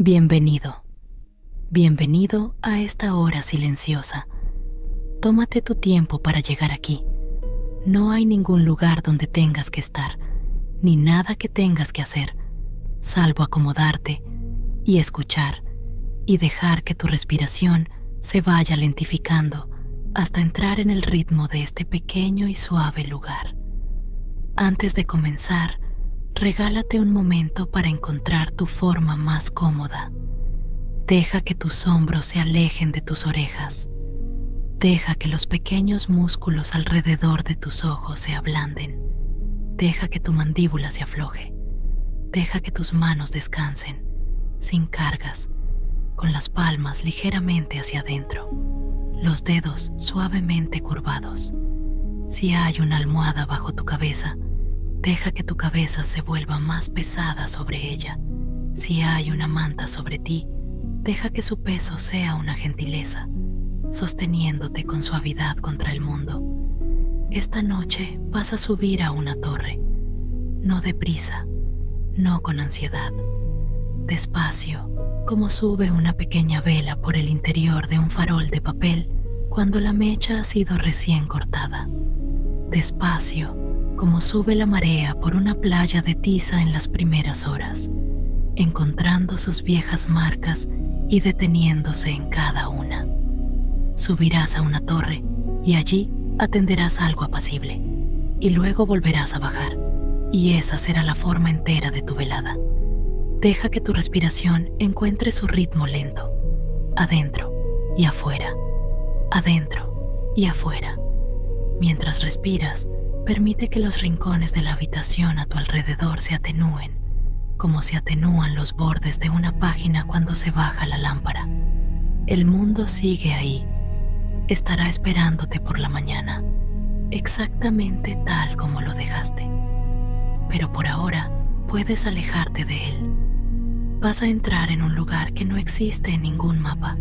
Bienvenido, bienvenido a esta hora silenciosa. Tómate tu tiempo para llegar aquí. No hay ningún lugar donde tengas que estar, ni nada que tengas que hacer, salvo acomodarte y escuchar y dejar que tu respiración se vaya lentificando hasta entrar en el ritmo de este pequeño y suave lugar. Antes de comenzar, regálate un momento para encontrar tu forma más cómoda. Deja que tus hombros se alejen de tus orejas. Deja que los pequeños músculos alrededor de tus ojos se ablanden. Deja que tu mandíbula se afloje. Deja que tus manos descansen, sin cargas, con las palmas ligeramente hacia adentro, los dedos suavemente curvados. Si hay una almohada bajo tu cabeza, deja que tu cabeza se vuelva más pesada sobre ella. Si hay una manta sobre ti, deja que su peso sea una gentileza, sosteniéndote con suavidad contra el mundo. Esta noche vas a subir a una torre, no deprisa, no con ansiedad. Despacio, como sube una pequeña vela por el interior de un farol de papel cuando la mecha ha sido recién cortada. Despacio, como sube la marea por una playa de tiza en las primeras horas, encontrando sus viejas marcas y deteniéndose en cada una. Subirás a una torre y allí atenderás algo apacible, y luego volverás a bajar, y esa será la forma entera de tu velada. Deja que tu respiración encuentre su ritmo lento, adentro y afuera, adentro y afuera. Mientras respiras, permite que los rincones de la habitación a tu alrededor se atenúen, como se atenúan los bordes de una página cuando se baja la lámpara. El mundo sigue ahí, estará esperándote por la mañana, exactamente tal como lo dejaste. Pero por ahora puedes alejarte de él. Vas a entrar en un lugar que no existe en ningún mapa,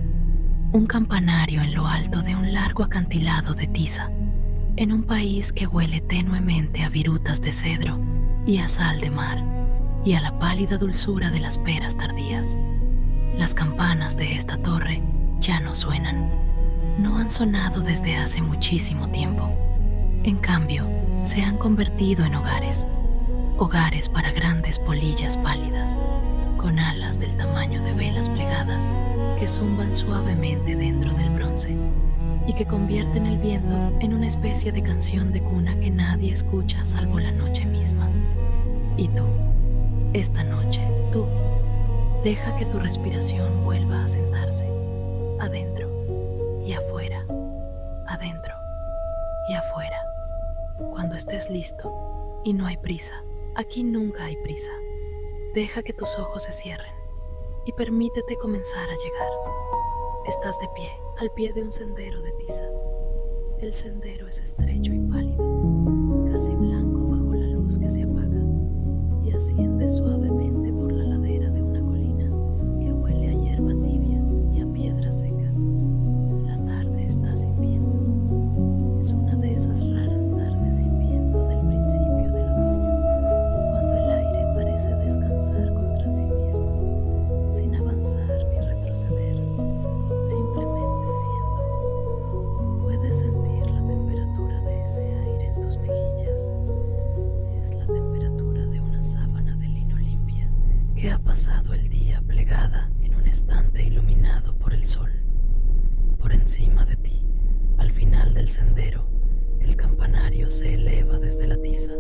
un campanario en lo alto de un largo acantilado de tiza, en un país que huele tenuemente a virutas de cedro y a sal de mar y a la pálida dulzura de las peras tardías. Las campanas de esta torre ya no suenan, no han sonado desde hace muchísimo tiempo. En cambio, se han convertido en hogares, hogares para grandes polillas pálidas, con alas del tamaño de velas plegadas que zumban suavemente dentro del bronce y que convierten el viento en una especie de canción de cuna que nadie escucha salvo la noche misma. Y tú, esta noche, tú, deja que tu respiración vuelva a sentarse, adentro y afuera, adentro y afuera. Cuando estés listo, y no hay prisa, aquí nunca hay prisa, deja que tus ojos se cierren y permítete comenzar a llegar. Estás de pie, al pie de un sendero de tiza. El sendero es estrecho y pálido, casi blanco bajo la luz que se apaga, y asciende suavemente por la ladera de una colina que huele a hierba tibia y a piedra seca. La tarde está sin viento. Es una de esas raras tardes sin viento del principio del otoño, cuando el aire parece descansar contra sí mismo, sin avanzar ni retroceder, simplemente siendo. Puedes sentir la temperatura de ese aire en tus mejillas. Es la temperatura de una sábana de lino limpia que ha pasado el día plegada en un estante iluminado por el sol. Por encima de ti, al final del sendero, el campanario se eleva desde la tiza.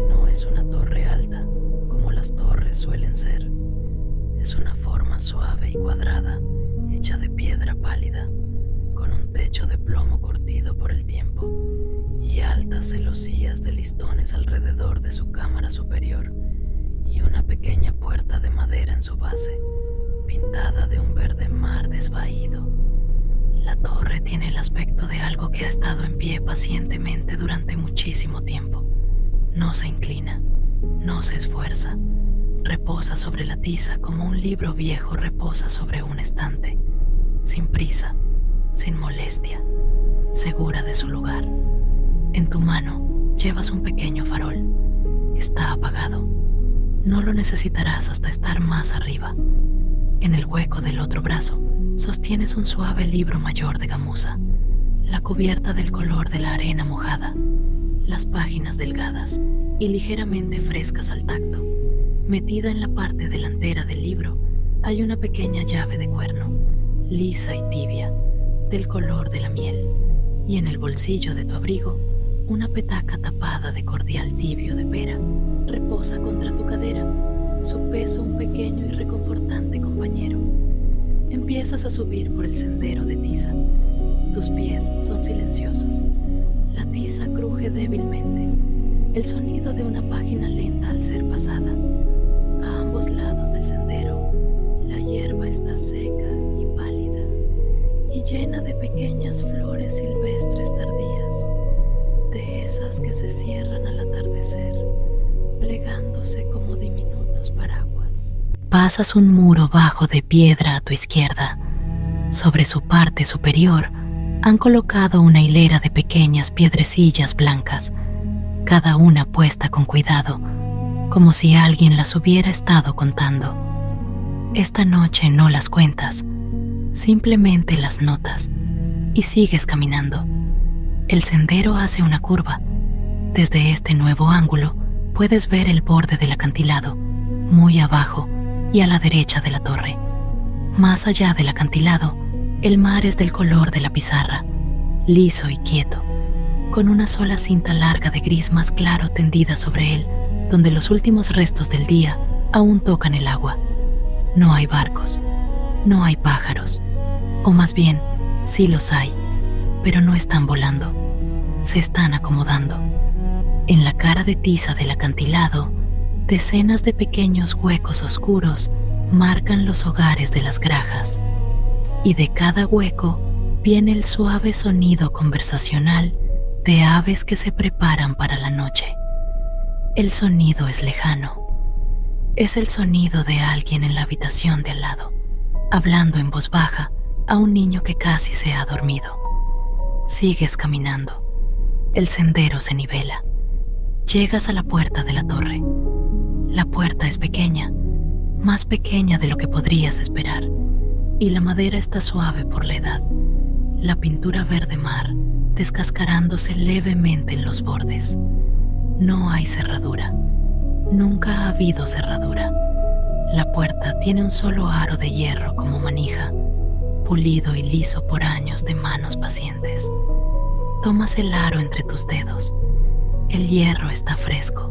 No es una torre alta, como las torres suelen ser. Es una forma suave y cuadrada, hecha de piedra pálida, con un techo de plomo curtido por el tiempo y altas celosías de listones alrededor de su cámara superior, y una pequeña puerta de madera en su base, pintada de un verde mar desvaído. La torre tiene el aspecto de algo que ha estado en pie pacientemente durante muchísimo tiempo. No se inclina, no se esfuerza, reposa sobre la tiza como un libro viejo reposa sobre un estante, sin prisa, sin molestia, segura de su lugar. En tu mano llevas un pequeño farol. Está apagado. No lo necesitarás hasta estar más arriba. En el hueco del otro brazo sostienes un suave libro mayor de gamuza, la cubierta del color de la arena mojada, las páginas delgadas y ligeramente frescas al tacto. Metida en la parte delantera del libro hay una pequeña llave de cuerno, lisa y tibia, del color de la miel, y en el bolsillo de tu abrigo una petaca tapada de cordial tibio de pera reposa contra tu cadera, su peso un pequeño y reconfortante compañero. Empiezas a subir por el sendero de tiza. Tus pies son silenciosos. La tiza cruje débilmente, el sonido de una página lenta al ser pasada. A ambos lados del sendero, la hierba está seca y pálida y llena de pequeñas flores silvestres tardías, de esas que se cierran al atardecer, plegándose como diminutos paraguas. Pasas un muro bajo de piedra a tu izquierda. Sobre su parte superior han colocado una hilera de pequeñas piedrecillas blancas, cada una puesta con cuidado, como si alguien las hubiera estado contando. Esta noche no las cuentas, simplemente las notas y sigues caminando. El sendero hace una curva. Desde este nuevo ángulo puedes ver el borde del acantilado, muy abajo y a la derecha de la torre. Más allá del acantilado, el mar es del color de la pizarra, liso y quieto, con una sola cinta larga de gris más claro tendida sobre él, donde los últimos restos del día aún tocan el agua. No hay barcos, no hay pájaros, o más bien, sí los hay, pero no están volando, se están acomodando. En la cara de tiza del acantilado, decenas de pequeños huecos oscuros marcan los hogares de las grajas, y de cada hueco viene el suave sonido conversacional de aves que se preparan para la noche. El sonido es lejano. Es el sonido de alguien en la habitación de al lado, hablando en voz baja a un niño que casi se ha dormido. Sigues caminando. El sendero se nivela. Llegas a la puerta de la torre. La puerta es pequeña, más pequeña de lo que podrías esperar, y la madera está suave por la edad. La pintura verde mar descascarándose levemente en los bordes. No hay cerradura. Nunca ha habido cerradura. La puerta tiene un solo aro de hierro como manija, pulido y liso por años de manos pacientes. Tomas el aro entre tus dedos. El hierro está fresco.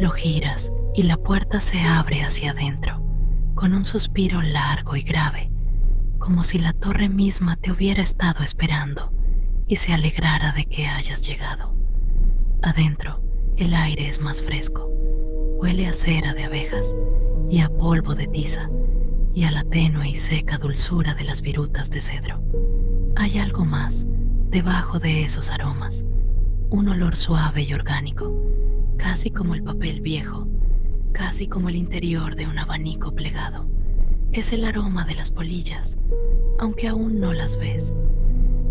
Lo giras y la puerta se abre hacia adentro, con un suspiro largo y grave, como si la torre misma te hubiera estado esperando y se alegrara de que hayas llegado. Adentro, el aire es más fresco. Huele a cera de abejas y a polvo de tiza y a la tenue y seca dulzura de las virutas de cedro. Hay algo más debajo de esos aromas, un olor suave y orgánico, casi como el papel viejo, casi como el interior de un abanico plegado. Es el aroma de las polillas, aunque aún no las ves.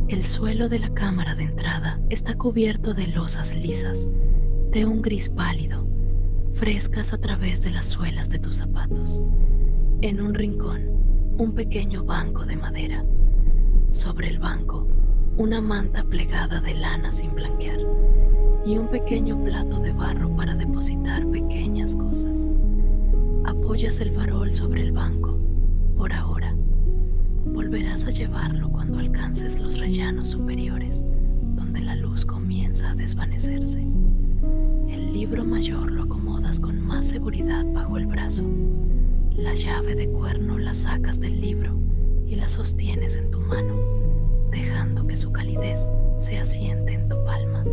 El suelo de la cámara de entrada está cubierto de losas lisas, de un gris pálido, frescas a través de las suelas de tus zapatos. En un rincón, un pequeño banco de madera. Sobre el banco, una manta plegada de lana sin blanquear y un pequeño plato de barro para depositar pequeñas cosas. Apoyas el farol sobre el banco, por ahora. Volverás a llevarlo cuando alcances los rellanos superiores, donde la luz comienza a desvanecerse. El libro mayor lo acomodas con más seguridad bajo el brazo. La llave de cuerno la sacas del libro y la sostienes en tu mano, dejando que su calidez se asiente en tu palma.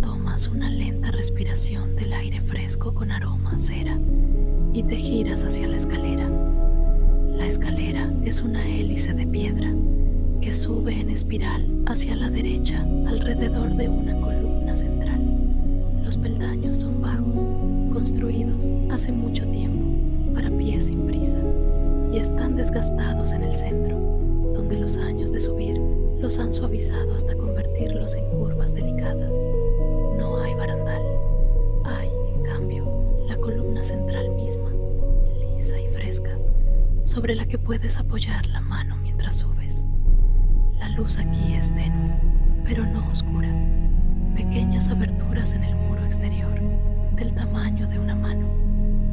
Tomas una lenta respiración del aire fresco con aroma a cera y te giras hacia la escalera. La escalera es una hélice de piedra que sube en espiral hacia la derecha alrededor de una columna central. Los peldaños son bajos, construidos hace mucho tiempo para pies sin prisa, y están desgastados en el centro, donde los años de subir los han suavizado hasta convertirlos en curvas delicadas. No hay barandal. Hay, en cambio, la columna central misma, lisa y fresca, sobre la que puedes apoyar la mano mientras subes. La luz aquí es tenue, pero no oscura. Pequeñas aberturas en el muro exterior, del tamaño de una mano,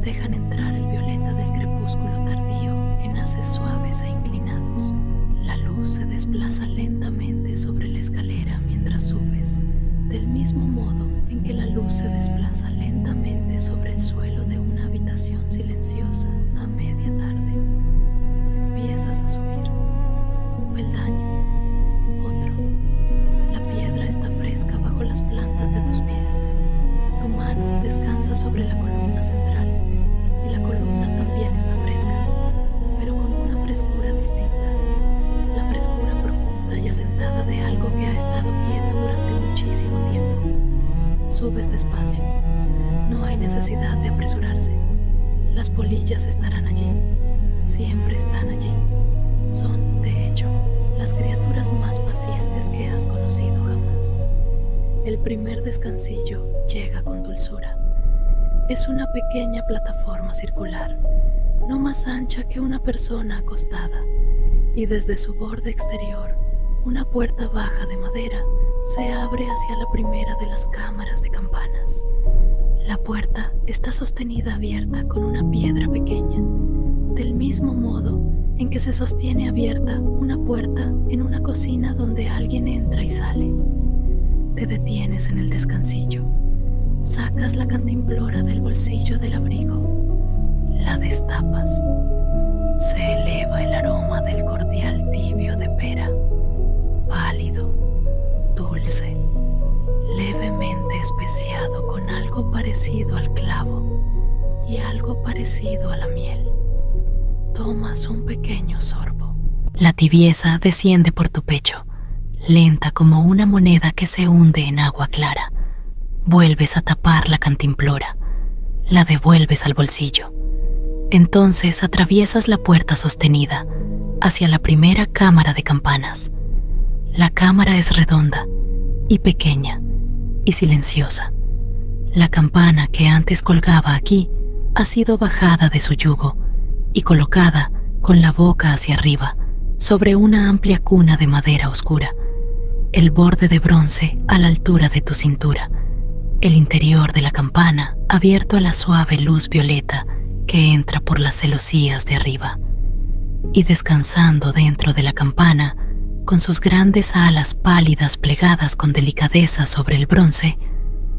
dejan entrar el violeta del crepúsculo tardío en haces suaves e inclinados. La luz se desplaza lentamente sobre la escalera mientras subes, del mismo modo en que la luz se desplaza lentamente sobre el suelo de una habitación silenciosa a media tarde. Empiezas a subir. Un peldaño, otro. La piedra está fresca bajo las plantas de tus pies. Tu mano descansa sobre la columna central y la columna también está fresca, pero con una frescura distinta. La frescura profunda y asentada de algo que ha estado quieto durante muchísimo tiempo. Subes despacio. No hay necesidad de apresurarse. Las polillas estarán allí. Siempre están allí. Son, de hecho, las criaturas más pacientes que has conocido jamás. El primer descansillo llega con dulzura. Es una pequeña plataforma circular, no más ancha que una persona acostada, y desde su borde exterior, una puerta baja de madera se abre hacia la primera de las cámaras de campanas. La puerta está sostenida abierta con una piedra pequeña, del mismo modo en que se sostiene abierta una puerta en una cocina donde alguien entra y sale. Te detienes en el descansillo. Sacas la cantimplora del bolsillo del abrigo. La destapas. Se eleva el aroma del cordial tibio de pera, pálido, dulce, levemente especiado con algo parecido al clavo y algo parecido a la miel. Tomas un pequeño sorbo. La tibieza desciende por tu pecho, lenta como una moneda que se hunde en agua clara. Vuelves a tapar la cantimplora. La devuelves al bolsillo. Entonces atraviesas la puerta sostenida hacia la primera cámara de campanas. La cámara es redonda y pequeña y silenciosa. La campana que antes colgaba aquí ha sido bajada de su yugo y colocada con la boca hacia arriba sobre una amplia cuna de madera oscura, el borde de bronce a la altura de tu cintura, el interior de la campana abierto a la suave luz violeta que entra por las celosías de arriba. Y descansando dentro de la campana, con sus grandes alas pálidas plegadas con delicadeza sobre el bronce,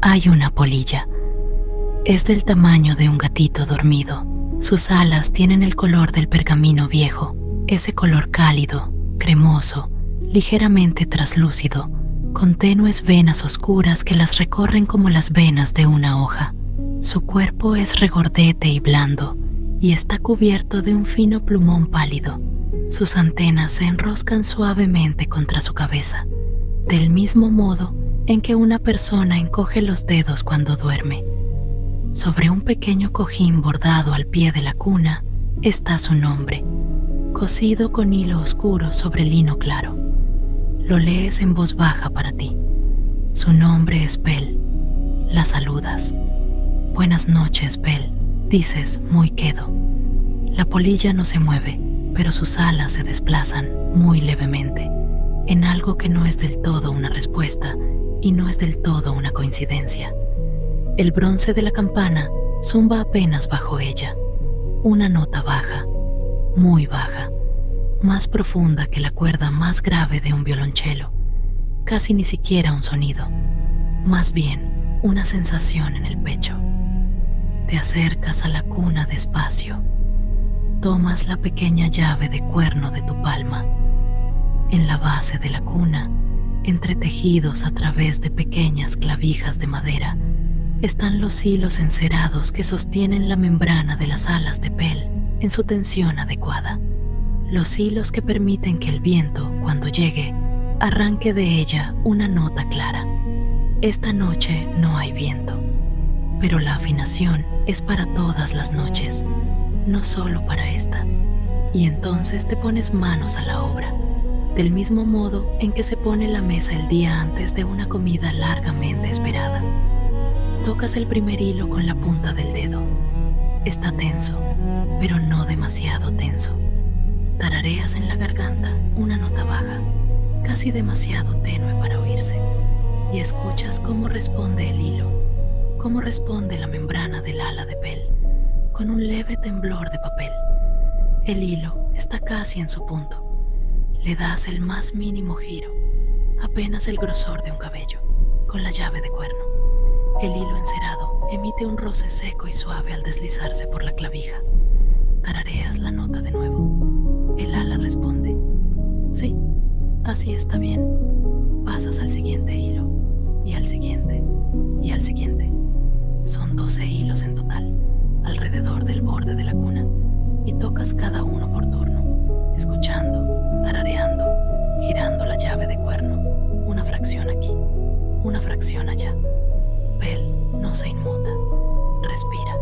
hay una polilla. Es del tamaño de un gatito dormido. Sus alas tienen el color del pergamino viejo, ese color cálido, cremoso, ligeramente traslúcido, con tenues venas oscuras que las recorren como las venas de una hoja. Su cuerpo es regordete y blando, y está cubierto de un fino plumón pálido. Sus antenas se enroscan suavemente contra su cabeza, del mismo modo en que una persona encoge los dedos cuando duerme. Sobre un pequeño cojín bordado al pie de la cuna está su nombre, cosido con hilo oscuro sobre lino claro. Lo lees en voz baja para ti. Su nombre es Pel. La saludas. Buenas noches, Pel, dices muy quedo. La polilla no se mueve, pero sus alas se desplazan muy levemente, en algo que no es del todo una respuesta y no es del todo una coincidencia. El bronce de la campana zumba apenas bajo ella, una nota baja, muy baja, más profunda que la cuerda más grave de un violonchelo, casi ni siquiera un sonido, más bien una sensación en el pecho. Te acercas a la cuna despacio. Tomas la pequeña llave de cuerno de tu palma. En la base de la cuna, entretejidos a través de pequeñas clavijas de madera, están los hilos encerados que sostienen la membrana de las alas de Pel en su tensión adecuada. Los hilos que permiten que el viento, cuando llegue, arranque de ella una nota clara. Esta noche no hay viento, pero la afinación es para todas las noches, no solo para esta. Y entonces te pones manos a la obra, del mismo modo en que se pone la mesa el día antes de una comida largamente esperada. Tocas el primer hilo con la punta del dedo. Está tenso, pero no demasiado tenso. Tarareas en la garganta una nota baja, casi demasiado tenue para oírse, y escuchas cómo responde el hilo, cómo responde la membrana del ala de Pel, con un leve temblor de papel. El hilo está casi en su punto. Le das el más mínimo giro, apenas el grosor de un cabello, con la llave de cuerno. El hilo encerado emite un roce seco y suave al deslizarse por la clavija. Tarareas la nota de nuevo. El ala responde: sí, así está bien. Pasas al siguiente hilo, y al siguiente, y al siguiente. Son 12 hilos en total, alrededor del borde de la cuna, y tocas cada uno por turno, escuchando, tarareando, girando la llave de cuerno, una fracción aquí, una fracción allá. Pel no se inmuta, respira.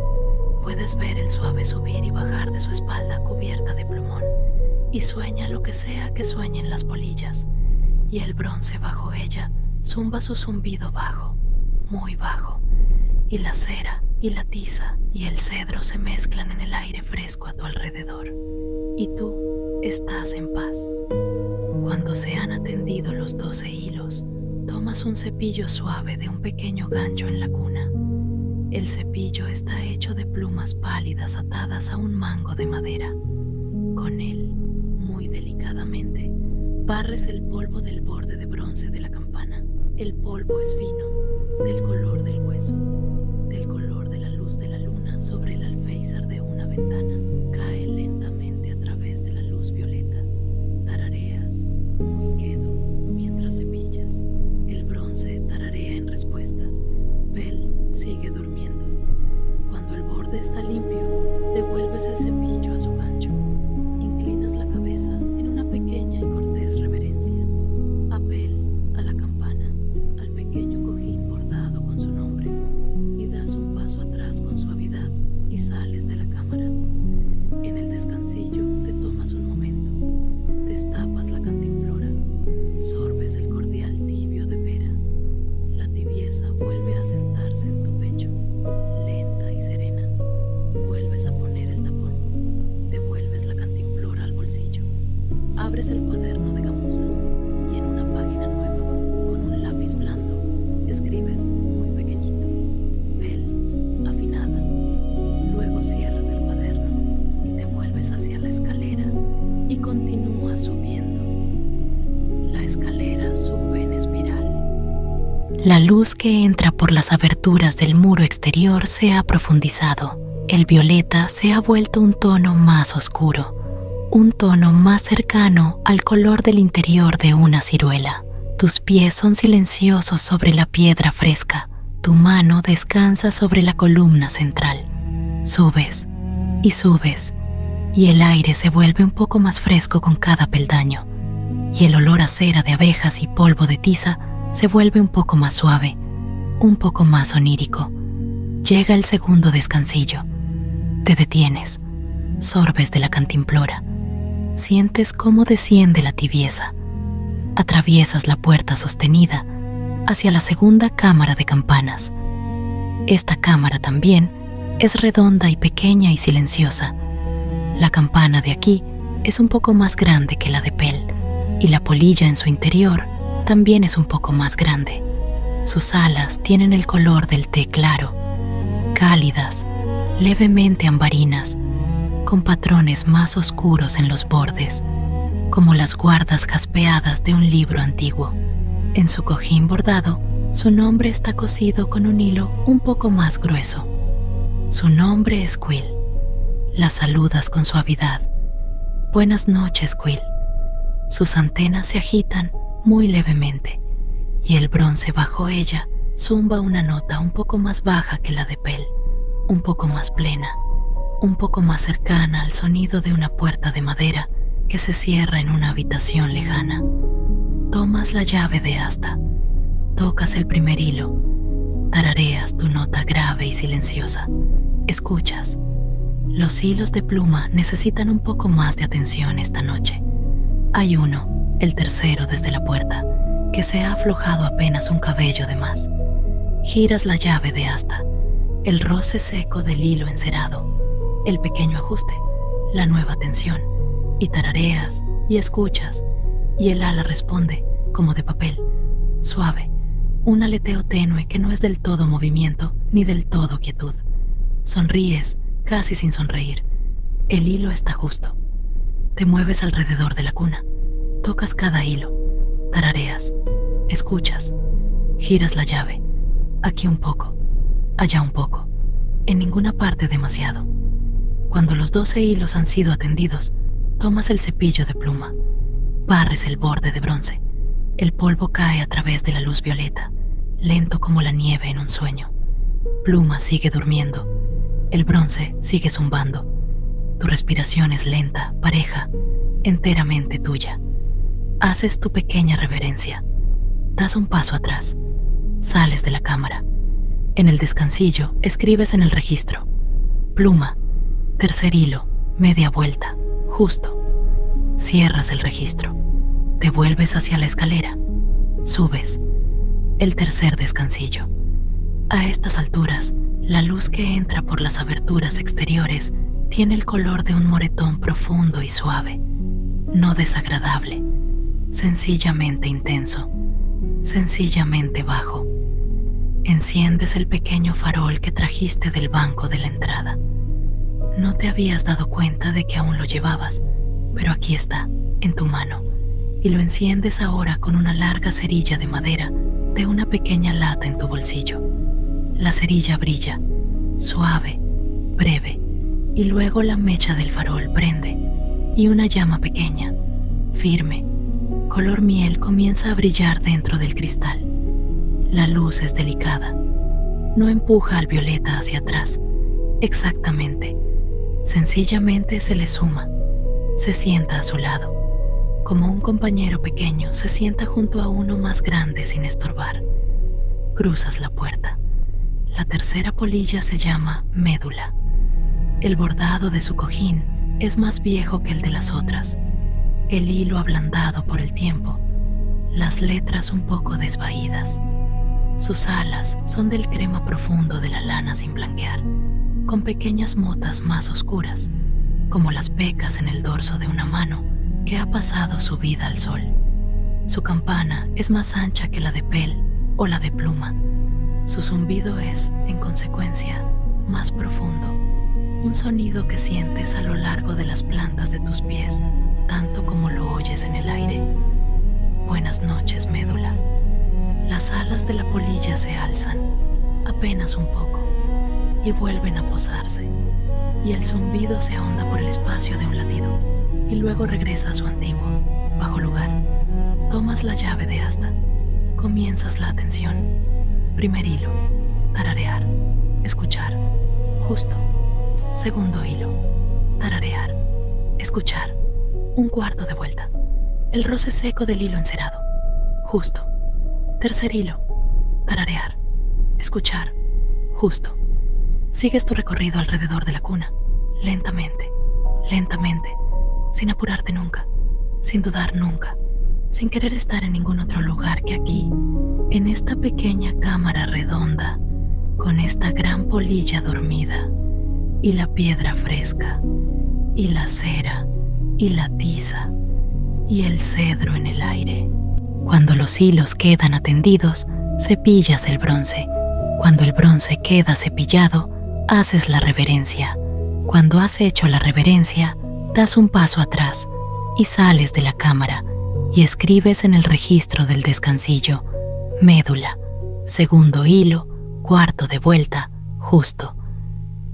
Puedes ver el suave subir y bajar de su espalda cubierta de plumón, y sueña lo que sea que sueñen las polillas, y el bronce bajo ella zumba su zumbido bajo, muy bajo, y la cera y la tiza y el cedro se mezclan en el aire fresco a tu alrededor, y tú estás en paz. Cuando se han atendido los 12 hilos, tomas un cepillo suave de un pequeño gancho en la cuna. El cepillo está hecho de plumas pálidas atadas a un mango de madera. Con él, muy delicadamente, barres el polvo del borde de bronce de la campana. El polvo es fino, del color del hueso, del color de la luz de la luna sobre el alféizar de una ventana. Cae lentamente a través de la luz violeta. Tarareas, muy quedo, mientras cepillas. El bronce tararea en respuesta. Pel sigue durmiendo. Cuando el borde está limpio, devuelves el cepillo a su gancho. Inclinas la cabeza en una pequeña y cortés reverencia. A Pel, a la campana, al pequeño cojín bordado con su nombre, y das un paso atrás con suavidad y sales de la cámara. En el descansillo te tomas un momento, destapas la cantimplora, sorbes el cordial tibio de pera. La tibieza vuelve a sentarse en tu pecho, lenta y serena. Vuelves a poner el tapón, devuelves la cantimplora al bolsillo. Abres el cuaderno de gamuza y en una página nueva, con un lápiz blando, escribes muy pequeñito: Pel, afinada. Luego cierras el cuaderno y te vuelves hacia la escalera y continúas subiendo. La escalera sube en espiral. La luz que entra por las aberturas del muro exterior se ha profundizado. El violeta se ha vuelto un tono más oscuro, un tono más cercano al color del interior de una ciruela. Tus pies son silenciosos sobre la piedra fresca. Tu mano descansa sobre la columna central. Subes y subes, y el aire se vuelve un poco más fresco con cada peldaño, y el olor a cera de abejas y polvo de tiza se vuelve un poco más suave, un poco más onírico. Llega el segundo descansillo. Te detienes, sorbes de la cantimplora. Sientes cómo desciende la tibieza. Atraviesas la puerta sostenida hacia la segunda cámara de campanas. Esta cámara también es redonda y pequeña y silenciosa. La campana de aquí es un poco más grande que la de Pel, y la polilla en su interior también es un poco más grande. Sus alas tienen el color del té claro, cálidas, levemente ambarinas, con patrones más oscuros en los bordes, como las guardas jaspeadas de un libro antiguo. En su cojín bordado, su nombre está cosido con un hilo un poco más grueso. Su nombre es Quill. La saludas con suavidad. Buenas noches, Quill. Sus antenas se agitan muy levemente, y el bronce bajo ella zumba una nota un poco más baja que la de Pel, un poco más plena, un poco más cercana al sonido de una puerta de madera que se cierra en una habitación lejana. Tomas la llave de asta, tocas el primer hilo, tarareas tu nota grave y silenciosa. Escuchas. Los hilos de pluma necesitan un poco más de atención esta noche. Hay uno, el tercero desde la puerta, que se ha aflojado apenas un cabello de más. Giras la llave de asta, el roce seco del hilo encerado, el pequeño ajuste, la nueva tensión, y tarareas y escuchas, y el ala responde, como de papel, suave, un aleteo tenue que no es del todo movimiento ni del todo quietud. Sonríes, casi sin sonreír. El hilo está justo. Te mueves alrededor de la cuna, tocas cada hilo, tarareas, escuchas, giras la llave, aquí un poco, allá un poco, en ninguna parte demasiado. Cuando los 12 hilos han sido atendidos, tomas el cepillo de pluma, barres el borde de bronce. El polvo cae a través de la luz violeta, lento como la nieve en un sueño. Pluma sigue durmiendo, el bronce sigue zumbando. Tu respiración es lenta, pareja, enteramente tuya. Haces tu pequeña reverencia, das un paso atrás, sales de la cámara. En el descansillo escribes en el registro, pluma, tercer hilo, media vuelta, justo. Cierras el registro, te vuelves hacia la escalera, subes. El tercer descansillo. A estas alturas, la luz que entra por las aberturas exteriores tiene el color de un moretón profundo y suave, no desagradable, sencillamente intenso, sencillamente bajo. Enciendes el pequeño farol que trajiste del banco de la entrada. No te habías dado cuenta de que aún lo llevabas, pero aquí está, en tu mano, y lo enciendes ahora con una larga cerilla de madera de una pequeña lata en tu bolsillo. La cerilla brilla, suave, breve, y luego la mecha del farol prende, y una llama pequeña, firme, color miel comienza a brillar dentro del cristal. La luz es delicada, no empuja al violeta hacia atrás, exactamente, sencillamente se le suma, se sienta a su lado, como un compañero pequeño se sienta junto a uno más grande sin estorbar. Cruzas la puerta. La tercera polilla se llama Médula. El bordado de su cojín es más viejo que el de las otras, el hilo ablandado por el tiempo, las letras un poco desvaídas. Sus alas son del crema profundo de la lana sin blanquear, con pequeñas motas más oscuras, como las pecas en el dorso de una mano que ha pasado su vida al sol. Su campana es más ancha que la de pel o la de pluma. Su zumbido es, en consecuencia, más profundo, un sonido que sientes a lo largo de las plantas de tus pies, tanto como lo oyes en el aire. Buenas noches, Médula. Las alas de la polilla se alzan, apenas un poco, y vuelven a posarse, y el zumbido se ahonda por el espacio de un latido, y luego regresa a su antiguo, bajo lugar. Tomas la llave de asta, comienzas la atención. Primer hilo, tararear, escuchar, justo. Segundo hilo, tararear, escuchar, un cuarto de vuelta. El roce seco del hilo encerado, justo. Tercer hilo, tararear, escuchar, justo. Sigues tu recorrido alrededor de la cuna, lentamente, lentamente, sin apurarte nunca, sin dudar nunca, sin querer estar en ningún otro lugar que aquí, en esta pequeña cámara redonda, con esta gran polilla dormida, y la piedra fresca, y la cera, y la tiza, y el cedro en el aire. Cuando los hilos quedan atendidos, cepillas el bronce. Cuando el bronce queda cepillado, haces la reverencia. Cuando has hecho la reverencia, das un paso atrás y sales de la cámara y escribes en el registro del descansillo, Médula, segundo hilo, cuarto de vuelta, justo.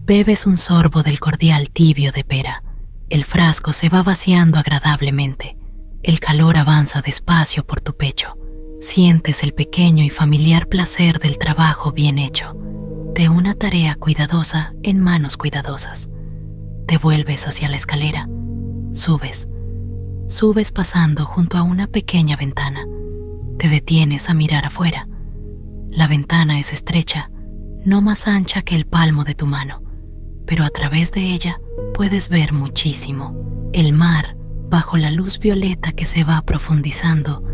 Bebes un sorbo del cordial tibio de pera. El frasco se va vaciando agradablemente. El calor avanza despacio por tu pecho. Sientes el pequeño y familiar placer del trabajo bien hecho, de una tarea cuidadosa en manos cuidadosas. Te vuelves hacia la escalera. Subes. Subes pasando junto a una pequeña ventana. Te detienes a mirar afuera. La ventana es estrecha, no más ancha que el palmo de tu mano, pero a través de ella puedes ver muchísimo. El mar, bajo la luz violeta que se va profundizando,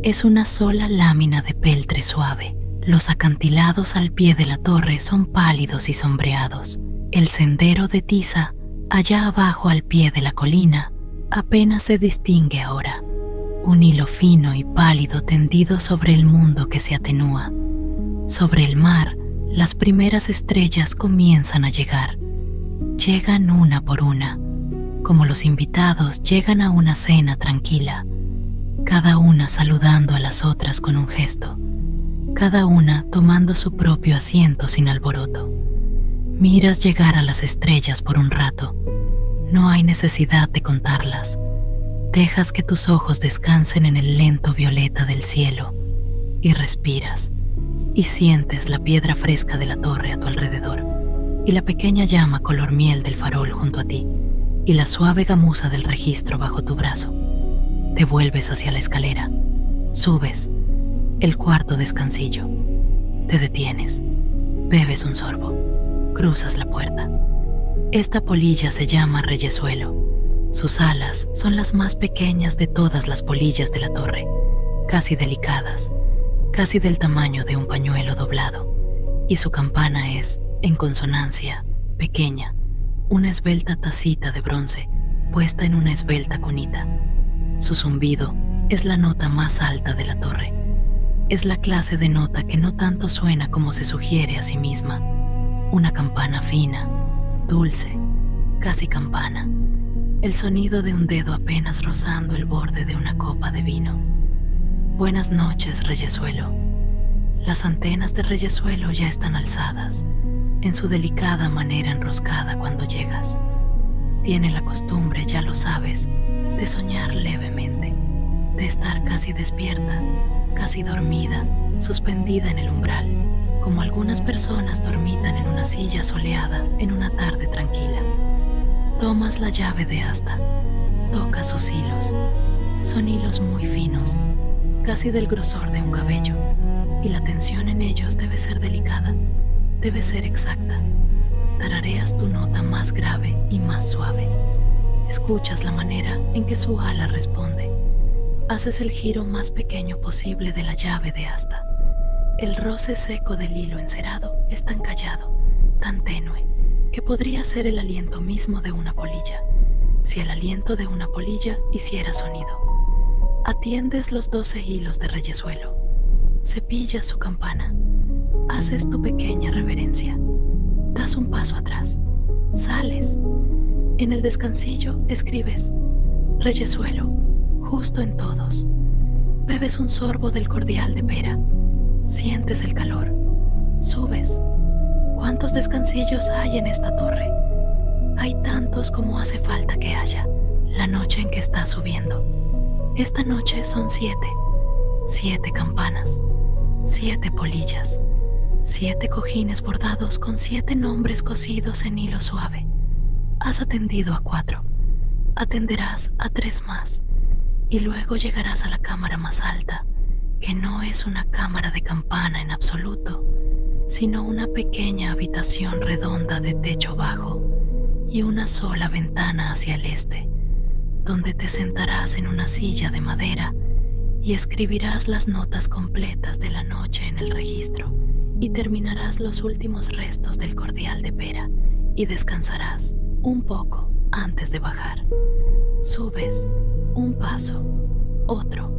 es una sola lámina de peltre suave. Los acantilados al pie de la torre son pálidos y sombreados. El sendero de tiza, allá abajo al pie de la colina, Apenas se distingue ahora, un hilo fino y pálido tendido sobre el mundo que se atenúa. Sobre el mar, las primeras estrellas comienzan a llegar. Llegan una por una, como los invitados llegan a una cena tranquila, cada una saludando a las otras con un gesto, cada una tomando su propio asiento sin alboroto. Miras llegar a las estrellas por un rato. No hay necesidad de contarlas. Dejas que tus ojos descansen en el lento violeta del cielo y respiras y sientes la piedra fresca de la torre a tu alrededor y la pequeña llama color miel del farol junto a ti y la suave gamuza del registro bajo tu brazo. Te vuelves hacia la escalera, subes, el cuarto descansillo, te detienes, bebes un sorbo, cruzas la puerta. Esta polilla se llama reyesuelo. Sus alas son las más pequeñas de todas las polillas de la torre, casi delicadas, casi del tamaño de un pañuelo doblado, y su campana es, en consonancia, pequeña, una esbelta tacita de bronce puesta en una esbelta cunita. Su zumbido es la nota más alta de la torre. Es la clase de nota que no tanto suena como se sugiere a sí misma. Una campana fina, dulce, casi campana. El sonido de un dedo apenas rozando el borde de una copa de vino. Buenas noches, reyesuelo. Las antenas de reyesuelo ya están alzadas, en su delicada manera enroscada cuando llegas. Tiene la costumbre, ya lo sabes, de soñar levemente, de estar casi despierta, casi dormida, suspendida en el umbral, como algunas personas dormitan en una silla soleada en una tarde tranquila. Tomas la llave de asta, tocas sus hilos. Son hilos muy finos, casi del grosor de un cabello, y la tensión en ellos debe ser delicada, debe ser exacta. Tarareas tu nota más grave y más suave. Escuchas la manera en que su ala responde. Haces el giro más pequeño posible de la llave de asta. El roce seco del hilo encerado es tan callado, tan tenue, que podría ser el aliento mismo de una polilla, si el aliento de una polilla hiciera sonido. Atiendes los 12 hilos de reyesuelo. Cepillas su campana. Haces tu pequeña reverencia. Das un paso atrás. Sales. En el descansillo escribes reyesuelo, justo en todos. Bebes un sorbo del cordial de pera. Sientes el calor. Subes. ¿Cuántos descansillos hay en esta torre? Hay tantos como hace falta que haya, la noche en que estás subiendo. Esta noche son 7. 7 campanas, 7 polillas, 7 cojines bordados con 7 nombres cosidos en hilo suave. Has atendido a 4. Atenderás a 3 más. Y luego llegarás a la cámara más alta, que no es una cámara de campana en absoluto, sino una pequeña habitación redonda de techo bajo y una sola ventana hacia el este, donde te sentarás en una silla de madera y escribirás las notas completas de la noche en el registro y terminarás los últimos restos del cordial de pera y descansarás un poco antes de bajar. Subes un paso, otro.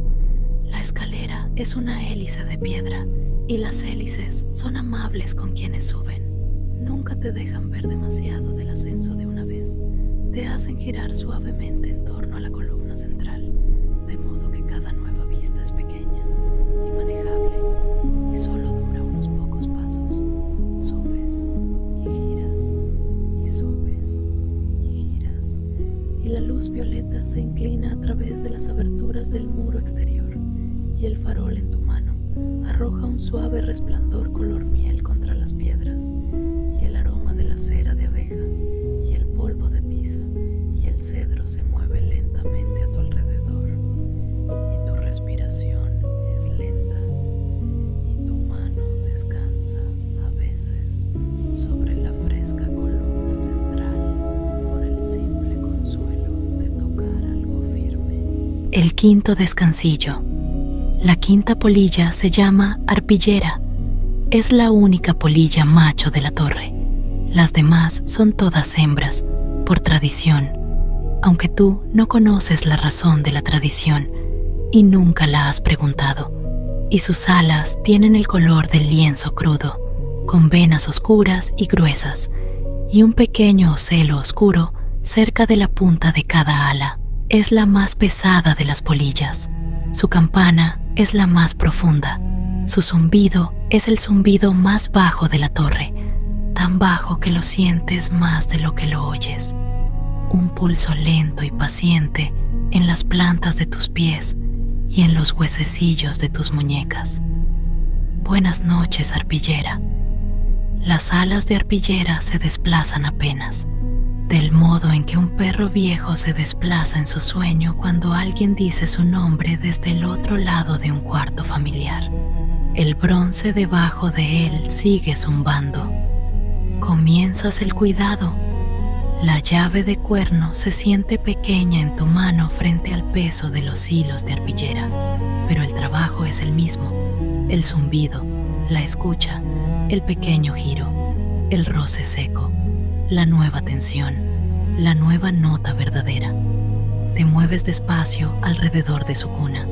La escalera es una hélice de piedra y las hélices son amables con quienes suben. Nunca te dejan ver demasiado del ascenso de una vez. Te hacen girar suavemente en torno a la columna central, de modo que cada nueva vista es pequeña y manejable y solo dura unos pocos pasos. Subes y giras y subes y giras y la luz violeta se inclina a través de las aberturas del muro exterior y el farol en tu mano arroja un suave resplandor color miel contra las piedras, y el aroma de la cera de abeja y el polvo de tiza y el cedro se mueve lentamente a tu alrededor, y tu respiración es lenta, y tu mano descansa a veces sobre la fresca columna central por el simple consuelo de tocar algo firme. El quinto descansillo. La quinta polilla se llama arpillera. Es la única polilla macho de la torre. Las demás son todas hembras, por tradición. aunque tú no conoces la razón de la tradición y nunca la has preguntado. Y sus alas tienen el color del lienzo crudo, con venas oscuras y gruesas, y un pequeño ocelo oscuro cerca de la punta de cada ala. Es la más pesada de las polillas. Su campana es la más profunda. Su zumbido es el zumbido más bajo de la torre, tan bajo que lo sientes más de lo que lo oyes. Un pulso lento y paciente en las plantas de tus pies y en los huesecillos de tus muñecas. Buenas noches, arpillera. Las alas de arpillera se desplazan apenas, del modo en que un perro viejo se desplaza en su sueño cuando alguien dice su nombre desde el otro lado de un cuarto familiar. El bronce debajo de él sigue zumbando. Comienzas el cuidado. La llave de cuerno se siente pequeña en tu mano frente al peso de los hilos de arpillera, pero el trabajo es el mismo: el zumbido, la escucha, el pequeño giro, el roce seco, la nueva tensión, la nueva nota verdadera. Te mueves despacio alrededor de su cuna.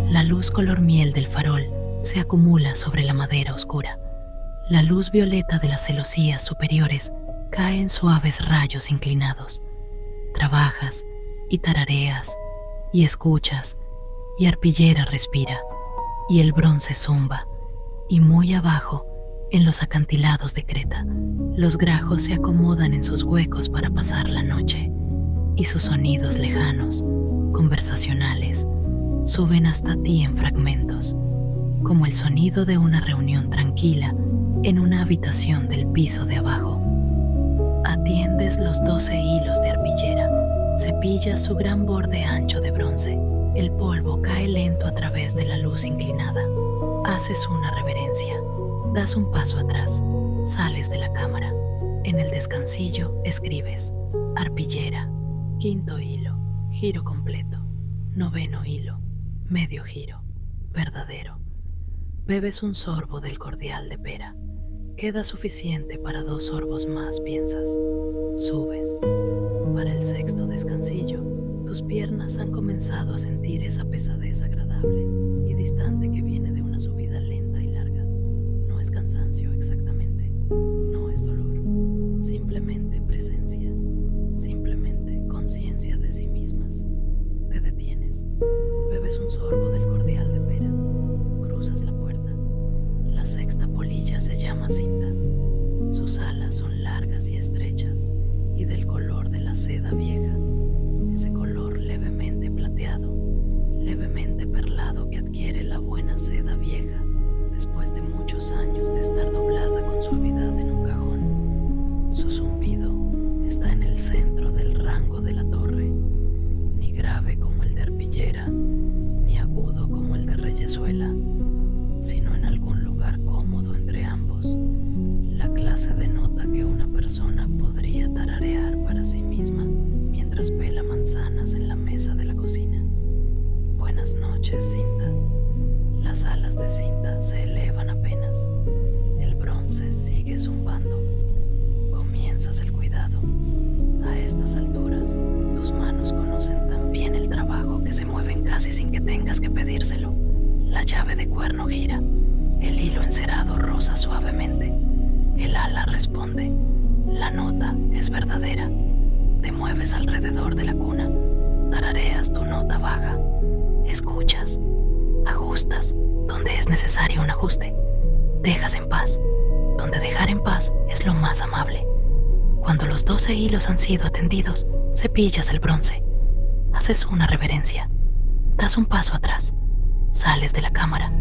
La luz color miel del farol se acumula sobre la madera oscura. La luz violeta de las celosías superiores cae en suaves rayos inclinados. Trabajas y tarareas y escuchas, y arpillera respira, y el bronce zumba, y muy abajo, en los acantilados de Creta, los grajos se acomodan en sus huecos para pasar la noche, y sus sonidos lejanos, conversacionales, suben hasta ti en fragmentos, como el sonido de una reunión tranquila en una habitación del piso de abajo. Atiendes los 12 hilos de arpillera, cepillas su gran borde ancho de bronce. El polvo cae lento a través de la luz inclinada. Haces una reverencia, das un paso atrás, sales de la cámara. En el descansillo escribes: arpillera, 5.º hilo, giro completo, 9.º hilo, medio giro, verdadero. Bebes un sorbo del cordial de pera. Queda suficiente para 2 sorbos más, piensas. Subes. Para el 6.º descansillo, tus piernas han comenzado a sentir esa pesadez agradable y distante que viene de una subida lenta y larga. No es cansancio exactamente, no es dolor, simplemente presencia, simplemente conciencia de sí mismas. Te detienes, bebes un sorbo del cordial de pera, cruzas la puerta. La 6.ª polilla se llama Cinta. Sus alas son largas y estrechas y del color de la seda vieja, ese color levemente plateado, levemente perlado que adquiere la buena seda vieja después de muchos años de estar doblada con suavidad en un cajón. Su zumbido está en el centro del rango de la torre, ni grave como el de arpillera, ni agudo como el de reyezuela, sino en algún lugar cómodo entre ambos, la clase de nota que una persona podría tararear para sí misma mientras pela manzanas en la mesa de la cocina. Buenas noches, Cinta. Las alas de Cinta se elevan apenas. El bronce sigue zumbando. Comienzas el cuidado. A estas alturas, tus manos conocen tan bien el trabajo que se mueven casi sin que tengas que pedírselo. La llave de cuerno gira, el hilo encerado roza suavemente, el ala responde, la nota es verdadera. Te mueves alrededor de la cuna, tarareas tu nota baja, escuchas, ajustas donde es necesario un ajuste, dejas en paz, donde dejar en paz es lo más amable. Cuando los 12 hilos han sido atendidos, cepillas el bronce, haces una reverencia, das un paso atrás. Sales de la cámara.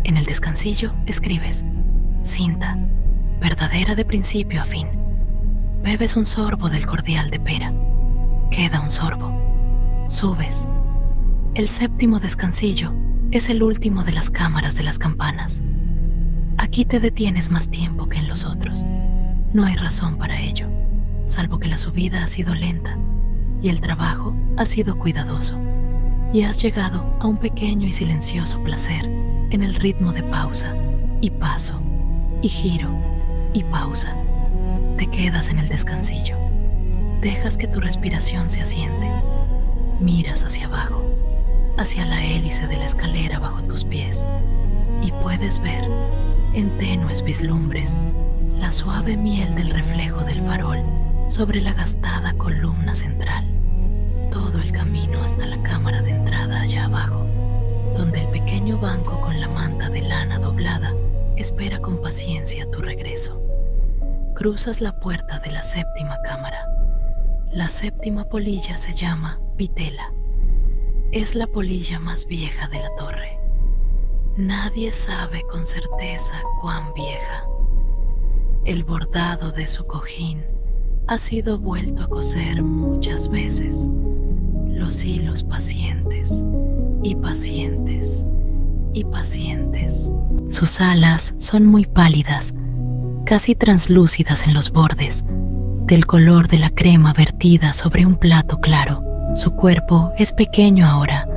En el descansillo escribes: Cinta, verdadera de principio a fin. Bebes un sorbo del cordial de pera. Queda un sorbo. Subes. El 7.º descansillo es el último de las cámaras de las campanas. Aquí te detienes más tiempo que en los otros. No hay razón para ello, salvo que la subida ha sido lenta y el trabajo ha sido cuidadoso. Y has llegado a un pequeño y silencioso placer en el ritmo de pausa y paso y giro y pausa. Te quedas en el descansillo. Dejas que tu respiración se asiente. Miras hacia abajo, hacia la hélice de la escalera bajo tus pies, y puedes ver, en tenues vislumbres, la suave miel del reflejo del farol sobre la gastada columna central. Todo el camino hasta la cámara de entrada allá abajo, donde el pequeño banco con la manta de lana doblada espera con paciencia tu regreso. Cruzas la puerta de la séptima cámara. La séptima polilla se llama Vitela. Es la polilla más vieja de la torre. Nadie sabe con certeza cuán vieja. El bordado de su cojín ha sido vuelto a coser muchas veces. Los hilos pacientes y pacientes y pacientes. Sus alas son muy pálidas, casi translúcidas en los bordes, del color de la crema vertida sobre un plato claro. Su cuerpo es pequeño ahora,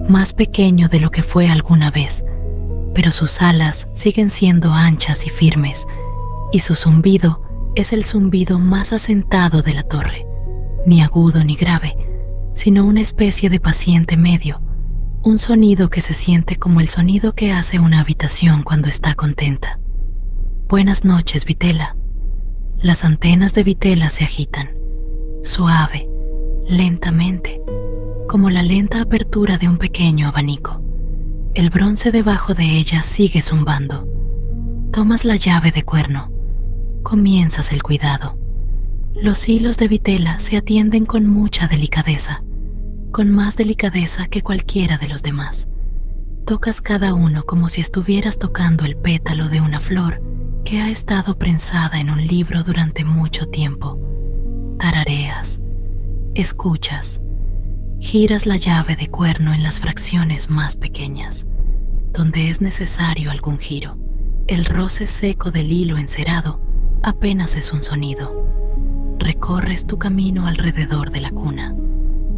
más pequeño de lo que fue alguna vez, pero sus alas siguen siendo anchas y firmes, y su zumbido es el zumbido más asentado de la torre, ni agudo ni grave, sino una especie de paciente medio, un sonido que se siente como el sonido que hace una habitación cuando está contenta. Buenas noches, Vitela. Las antenas de Vitela se agitan, suave, lentamente, como la lenta apertura de un pequeño abanico. El bronce debajo de ella sigue zumbando. Tomas la llave de cuerno. Comienzas el cuidado. Los hilos de Vitela se atienden con mucha delicadeza, con más delicadeza que cualquiera de los demás. Tocas cada uno como si estuvieras tocando el pétalo de una flor que ha estado prensada en un libro durante mucho tiempo. Tarareas, escuchas, giras la llave de cuerno en las fracciones más pequeñas, donde es necesario algún giro. El roce seco del hilo encerado apenas es un sonido. Recorres tu camino alrededor de la cuna.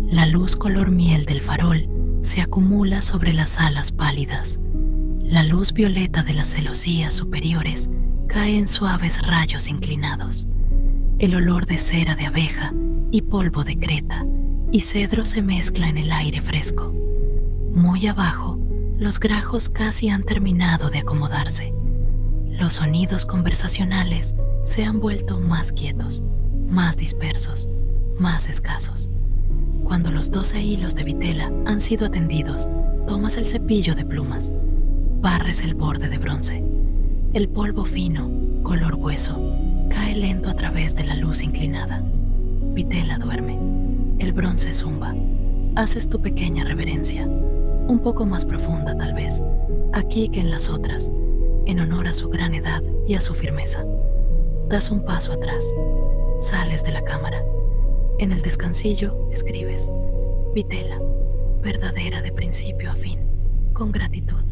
La luz color miel del farol se acumula sobre las alas pálidas. La luz violeta de las celosías superiores cae en suaves rayos inclinados. El olor de cera de abeja y polvo de creta y cedro se mezcla en el aire fresco. Muy abajo, los grajos casi han terminado de acomodarse. Los sonidos conversacionales se han vuelto más quietos, más dispersos, más escasos. Cuando los 12 hilos de Vitela han sido atendidos, tomas el cepillo de plumas, barres el borde de bronce. El polvo fino, color hueso, cae lento a través de la luz inclinada. Vitela duerme. El bronce zumba. Haces tu pequeña reverencia, un poco más profunda tal vez, aquí que en las otras, en honor a su gran edad y a su firmeza. Das un paso atrás. Sales de la cámara. En el descansillo escribes: Vitela, verdadera de principio a fin, con gratitud.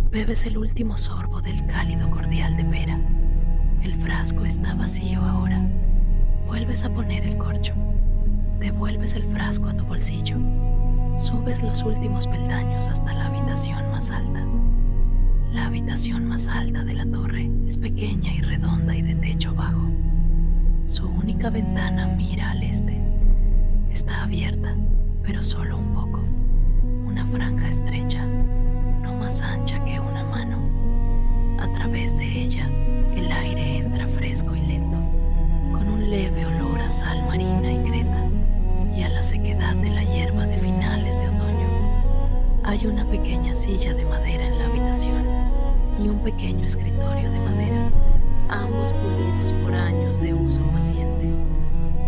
Bebes el último sorbo del cálido cordial de pera. El frasco está vacío ahora. Vuelves a poner el corcho. Devuelves el frasco a tu bolsillo. Subes los últimos peldaños hasta la habitación más alta. La habitación más alta de la torre es pequeña y redonda y de techo bajo. Su única ventana mira al este. Está abierta, pero solo un poco. Una franja estrecha, no más ancha que una mano. A través de ella, el aire entra fresco y lento, con un leve olor a sal marina y creta y a la sequedad de la hierba de finales de otoño. Hay una pequeña silla de madera en la habitación y un pequeño escritorio de madera, ambos pulidos por años de uso paciente.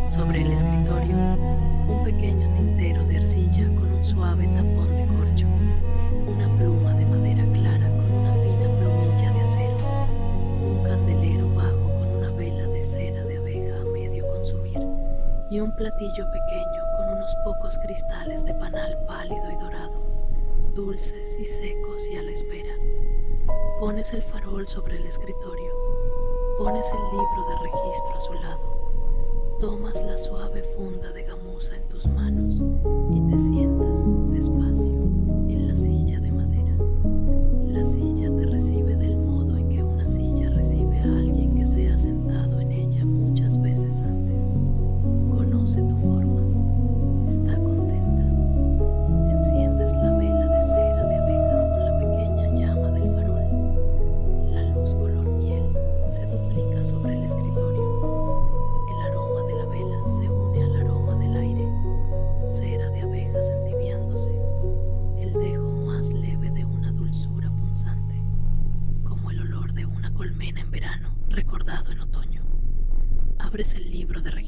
Sobre el escritorio, un pequeño tintero de arcilla con un suave tapón de corcho, una pluma de madera clara con una fina plumilla de acero, un candelero bajo con una vela de cera de abeja a medio consumir y un platillo pequeño con unos pocos cristales de panal pálido y dorado, dulces y secos y a la espera. Pones el farol sobre el escritorio. Pones el libro de registro a su lado. Tomas la suave funda de gamuza en tus manos y te sientas despacio en la silla de madera. La silla te recibe del modo en que una silla recibe a alguien que se ha sentado en ella muchas veces antes, con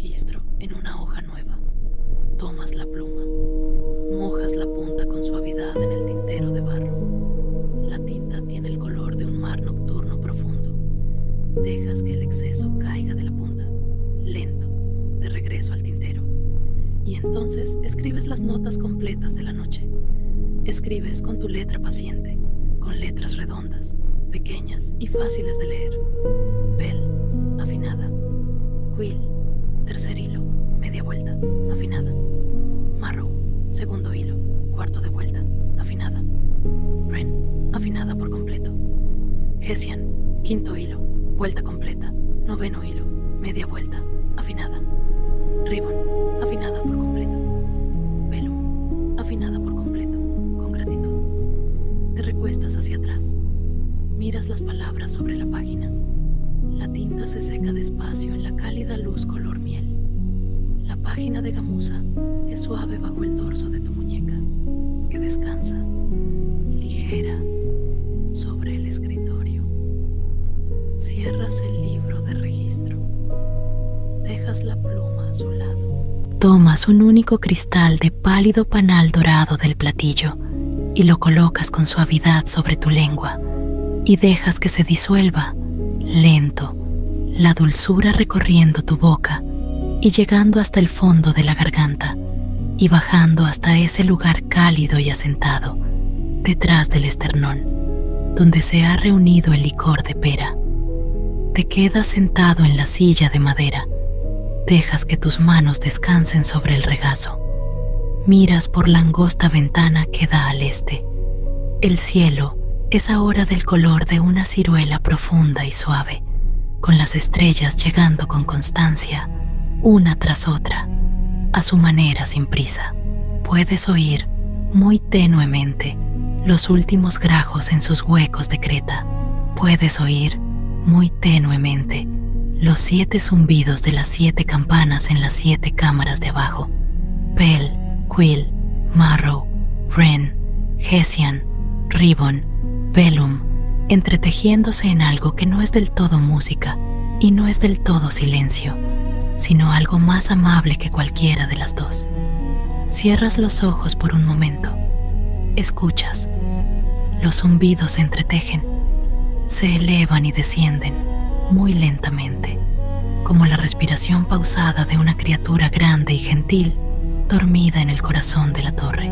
registro en una hoja nueva. Tomas la pluma, mojas la punta con suavidad en el tintero de barro. La tinta tiene el color de un mar nocturno profundo. Dejas que el exceso caiga de la punta, lento, de regreso al tintero. Y entonces escribes las notas completas de la noche. Escribes con tu letra paciente, con letras redondas, pequeñas y fáciles de leer. Bell, afinada. Quill, tercer hilo, media vuelta, afinada. Marrow, segundo hilo, cuarto de vuelta, afinada. Wren, afinada por completo. Hessian, quinto hilo, vuelta completa, noveno hilo, media vuelta, afinada. Ribbon, afinada por completo. Vellum, afinada por completo, con gratitud. Te recuestas hacia atrás. Miras las palabras sobre la página. La tinta se seca despacio en la cálida luz color miel. La página de gamuza es suave bajo el dorso de tu muñeca, que descansa, ligera, sobre el escritorio. Cierras el libro de registro. Dejas la pluma a su lado. Tomas un único cristal de pálido panal dorado del platillo y lo colocas con suavidad sobre tu lengua y dejas que se disuelva, lento, la dulzura recorriendo tu boca y llegando hasta el fondo de la garganta y bajando hasta ese lugar cálido y asentado, detrás del esternón, donde se ha reunido el licor de pera. Te quedas sentado en la silla de madera. Dejas que tus manos descansen sobre el regazo. Miras por la angosta ventana que da al este. El cielo es ahora del color de una ciruela profunda y suave, con las estrellas llegando con constancia, una tras otra, a su manera sin prisa. Puedes oír, muy tenuemente, los últimos grajos en sus huecos de creta. Puedes oír, muy tenuemente, los 7 zumbidos de las 7 campanas en las 7 cámaras de abajo. Bell, Quill, Marrow, Wren, Hessian, Ribbon, Vellum, entretejiéndose en algo que no es del todo música y no es del todo silencio, sino algo más amable que cualquiera de las dos. Cierras los ojos por un momento. Escuchas. Los zumbidos se entretejen, se elevan y descienden muy lentamente, como la respiración pausada de una criatura grande y gentil dormida en el corazón de la torre.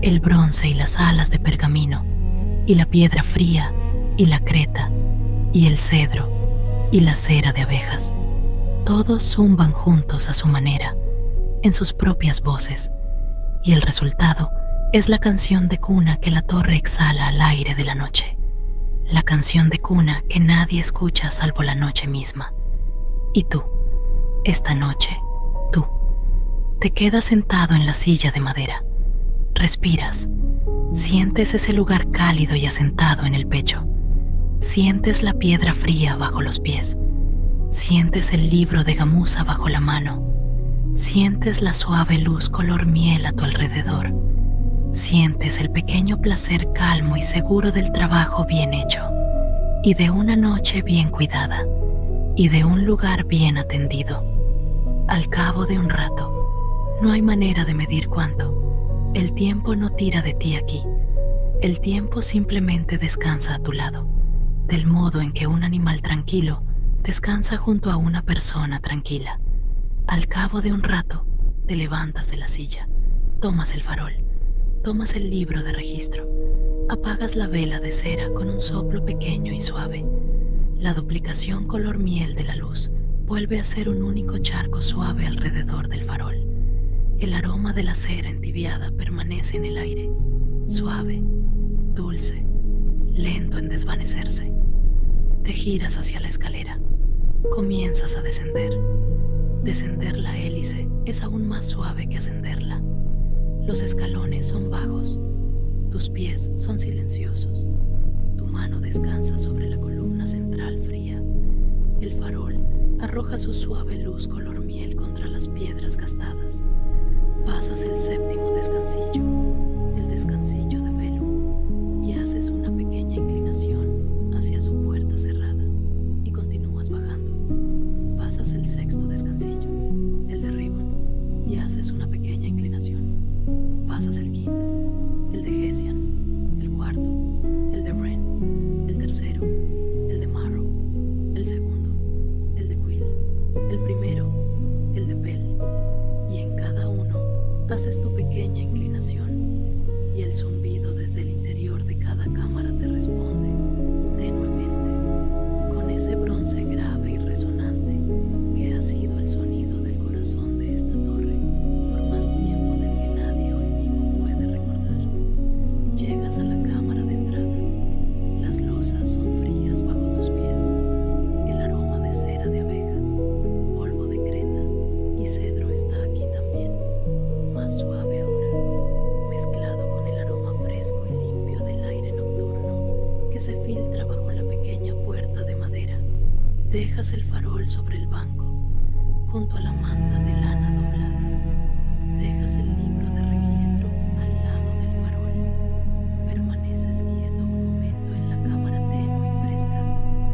El bronce y las alas de pergamino, y la piedra fría, y la creta, y el cedro, y la cera de abejas, todos zumban juntos a su manera, en sus propias voces, y el resultado es la canción de cuna que la torre exhala al aire de la noche, la canción de cuna que nadie escucha salvo la noche misma. Y tú, esta noche, tú, te quedas sentado en la silla de madera, respiras, sientes ese lugar cálido y asentado en el pecho, sientes la piedra fría bajo los pies, sientes el libro de gamuza bajo la mano, sientes la suave luz color miel a tu alrededor, sientes el pequeño placer calmo y seguro del trabajo bien hecho, y de una noche bien cuidada, y de un lugar bien atendido. Al cabo de un rato, no hay manera de medir cuánto, el tiempo no tira de ti aquí, el tiempo simplemente descansa a tu lado, del modo en que un animal tranquilo descansa junto a una persona tranquila. Al cabo de un rato, te levantas de la silla, tomas el farol, tomas el libro de registro, apagas la vela de cera con un soplo pequeño y suave. La duplicación color miel de la luz vuelve a ser un único charco suave alrededor del farol. El aroma de la cera entibiada permanece en el aire, suave, dulce, lento en desvanecerse. Te giras hacia la escalera. Comienzas a descender. Descender la hélice es aún más suave que ascenderla. Los escalones son bajos. Tus pies son silenciosos. Tu mano descansa sobre la columna central fría. El farol arroja su suave luz color miel contra las piedras gastadas. Pasas el séptimo descansillo, el descansillo de Vellum, y haces una pequeña inclinación hacia su puerta cerrada y continúas bajando. Pasas el sexto descansillo, Tomas el quinto, el de Hessian, el cuarto, el de Wren, el tercero, el de Marrow, el segundo, el de Quill, el primero, el de Pell, y en cada uno haces tu pequeña inclinación, y el zumbido desde el interior de cada cámara te responde tenuemente con ese bronce grave y resonante que ha sido el sonido del corazón de esta torre por más tiempo del que nadie hoy vivo puede recordar. Llegas a la cámara de entrada. Las losas son frías bajo tus pies. El aroma de cera de abejas, polvo de creta y cedro está aquí también, más suave ahora, mezclado con el aroma fresco y limpio del aire nocturno que se filtra bajo la pequeña puerta de madera. Dejas el farol sobre el banco, junto a la manta de lana doblada. Dejas el libro de registro al lado del farol. Permaneces quieto un momento en la cámara tenue y fresca.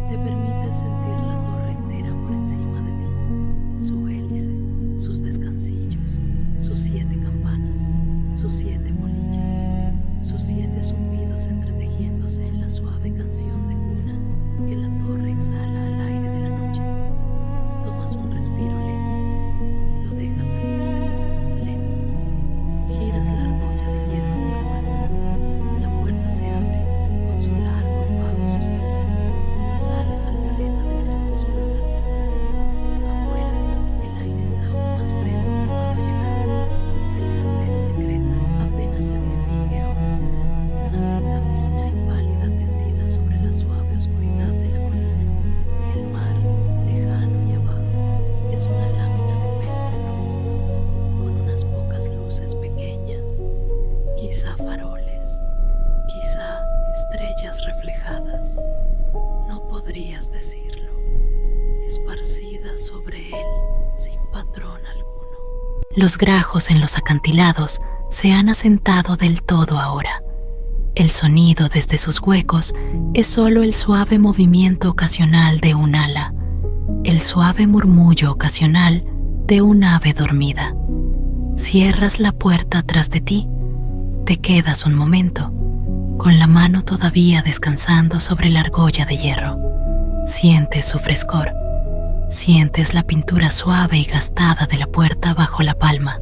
Te permites sentir la torre entera por encima de ti, su hélice, sus descansillos, sus 7 campanas, sus 7 polillas, sus 7 zumbidos entretejiéndose en la suave canción de cuna que la torre exhala al aire de la noche. Tomas un respiro lento, lo dejas salir lento. Giras la argolla de hierro del cuarto. La puerta se abre con su largo y bajo suspiro. Sales al violeta del crepúsculo tardío. Afuera, el aire está aún más fresco que cuando llegaste. El sendero de Creta apenas se distingue ahora. Una cinta fina y pálida tendida sobre la suave oscuridad de la colina. El mar, lejano y abajo, es una lámina de peltre profundo, con unas pocas luces pequeñas, quizá faroles, quizá estrellas reflejadas, no podrías decirlo, esparcidas sobre él sin patrón alguno. Los grajos en los acantilados se han asentado del todo ahora. El sonido desde sus huecos es solo el suave movimiento ocasional de un ala, el suave murmullo ocasional de un ave dormida. Cierras la puerta tras de ti, te quedas un momento, con la mano todavía descansando sobre la argolla de hierro. Sientes su frescor, sientes la pintura suave y gastada de la puerta bajo la palma.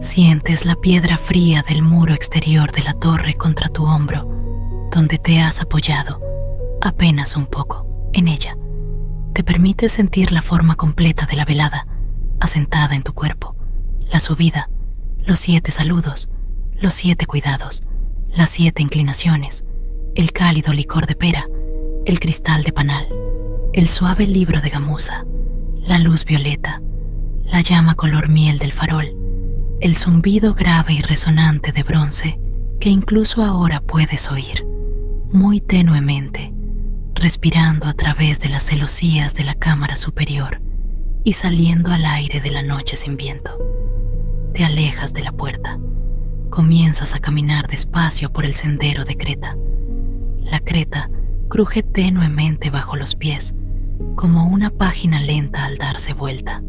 Sientes la piedra fría del muro exterior de la torre contra tu hombro, donde te has apoyado, apenas un poco, en ella. Te permites sentir la forma completa de la velada, asentada en tu cuerpo, la subida, los 7 saludos, los 7 cuidados, las 7 inclinaciones, el cálido licor de pera, el cristal de panal, el suave libro de gamuza, la luz violeta, la llama color miel del farol, el zumbido grave y resonante de bronce que incluso ahora puedes oír, muy tenuemente, respirando a través de las celosías de la cámara superior y saliendo al aire de la noche sin viento. Te alejas de la puerta, comienzas a caminar despacio por el sendero de Creta. La creta cruje tenuemente bajo los pies, como una página lenta al darse vuelta.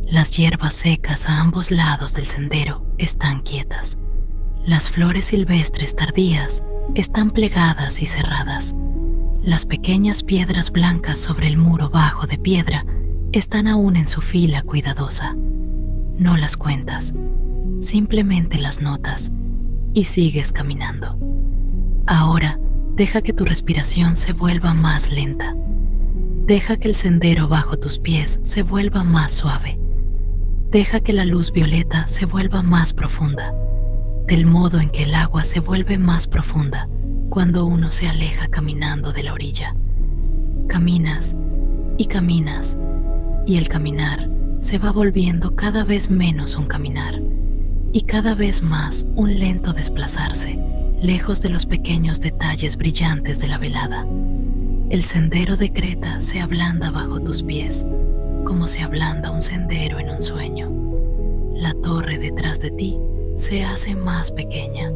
Las hierbas secas a ambos lados del sendero están quietas. Las flores silvestres tardías están plegadas y cerradas. Las pequeñas piedras blancas sobre el muro bajo de piedra están aún en su fila cuidadosa. No las cuentas, simplemente las notas y sigues caminando. Ahora deja que tu respiración se vuelva más lenta. Deja que el sendero bajo tus pies se vuelva más suave. Deja que la luz violeta se vuelva más profunda, del modo en que el agua se vuelve más profunda cuando uno se aleja caminando de la orilla. Caminas y caminas, y el caminar se va volviendo cada vez menos un caminar, y cada vez más un lento desplazarse, lejos de los pequeños detalles brillantes de la velada. El sendero de Creta se ablanda bajo tus pies, como se ablanda un sendero en un sueño. La torre detrás de ti se hace más pequeña,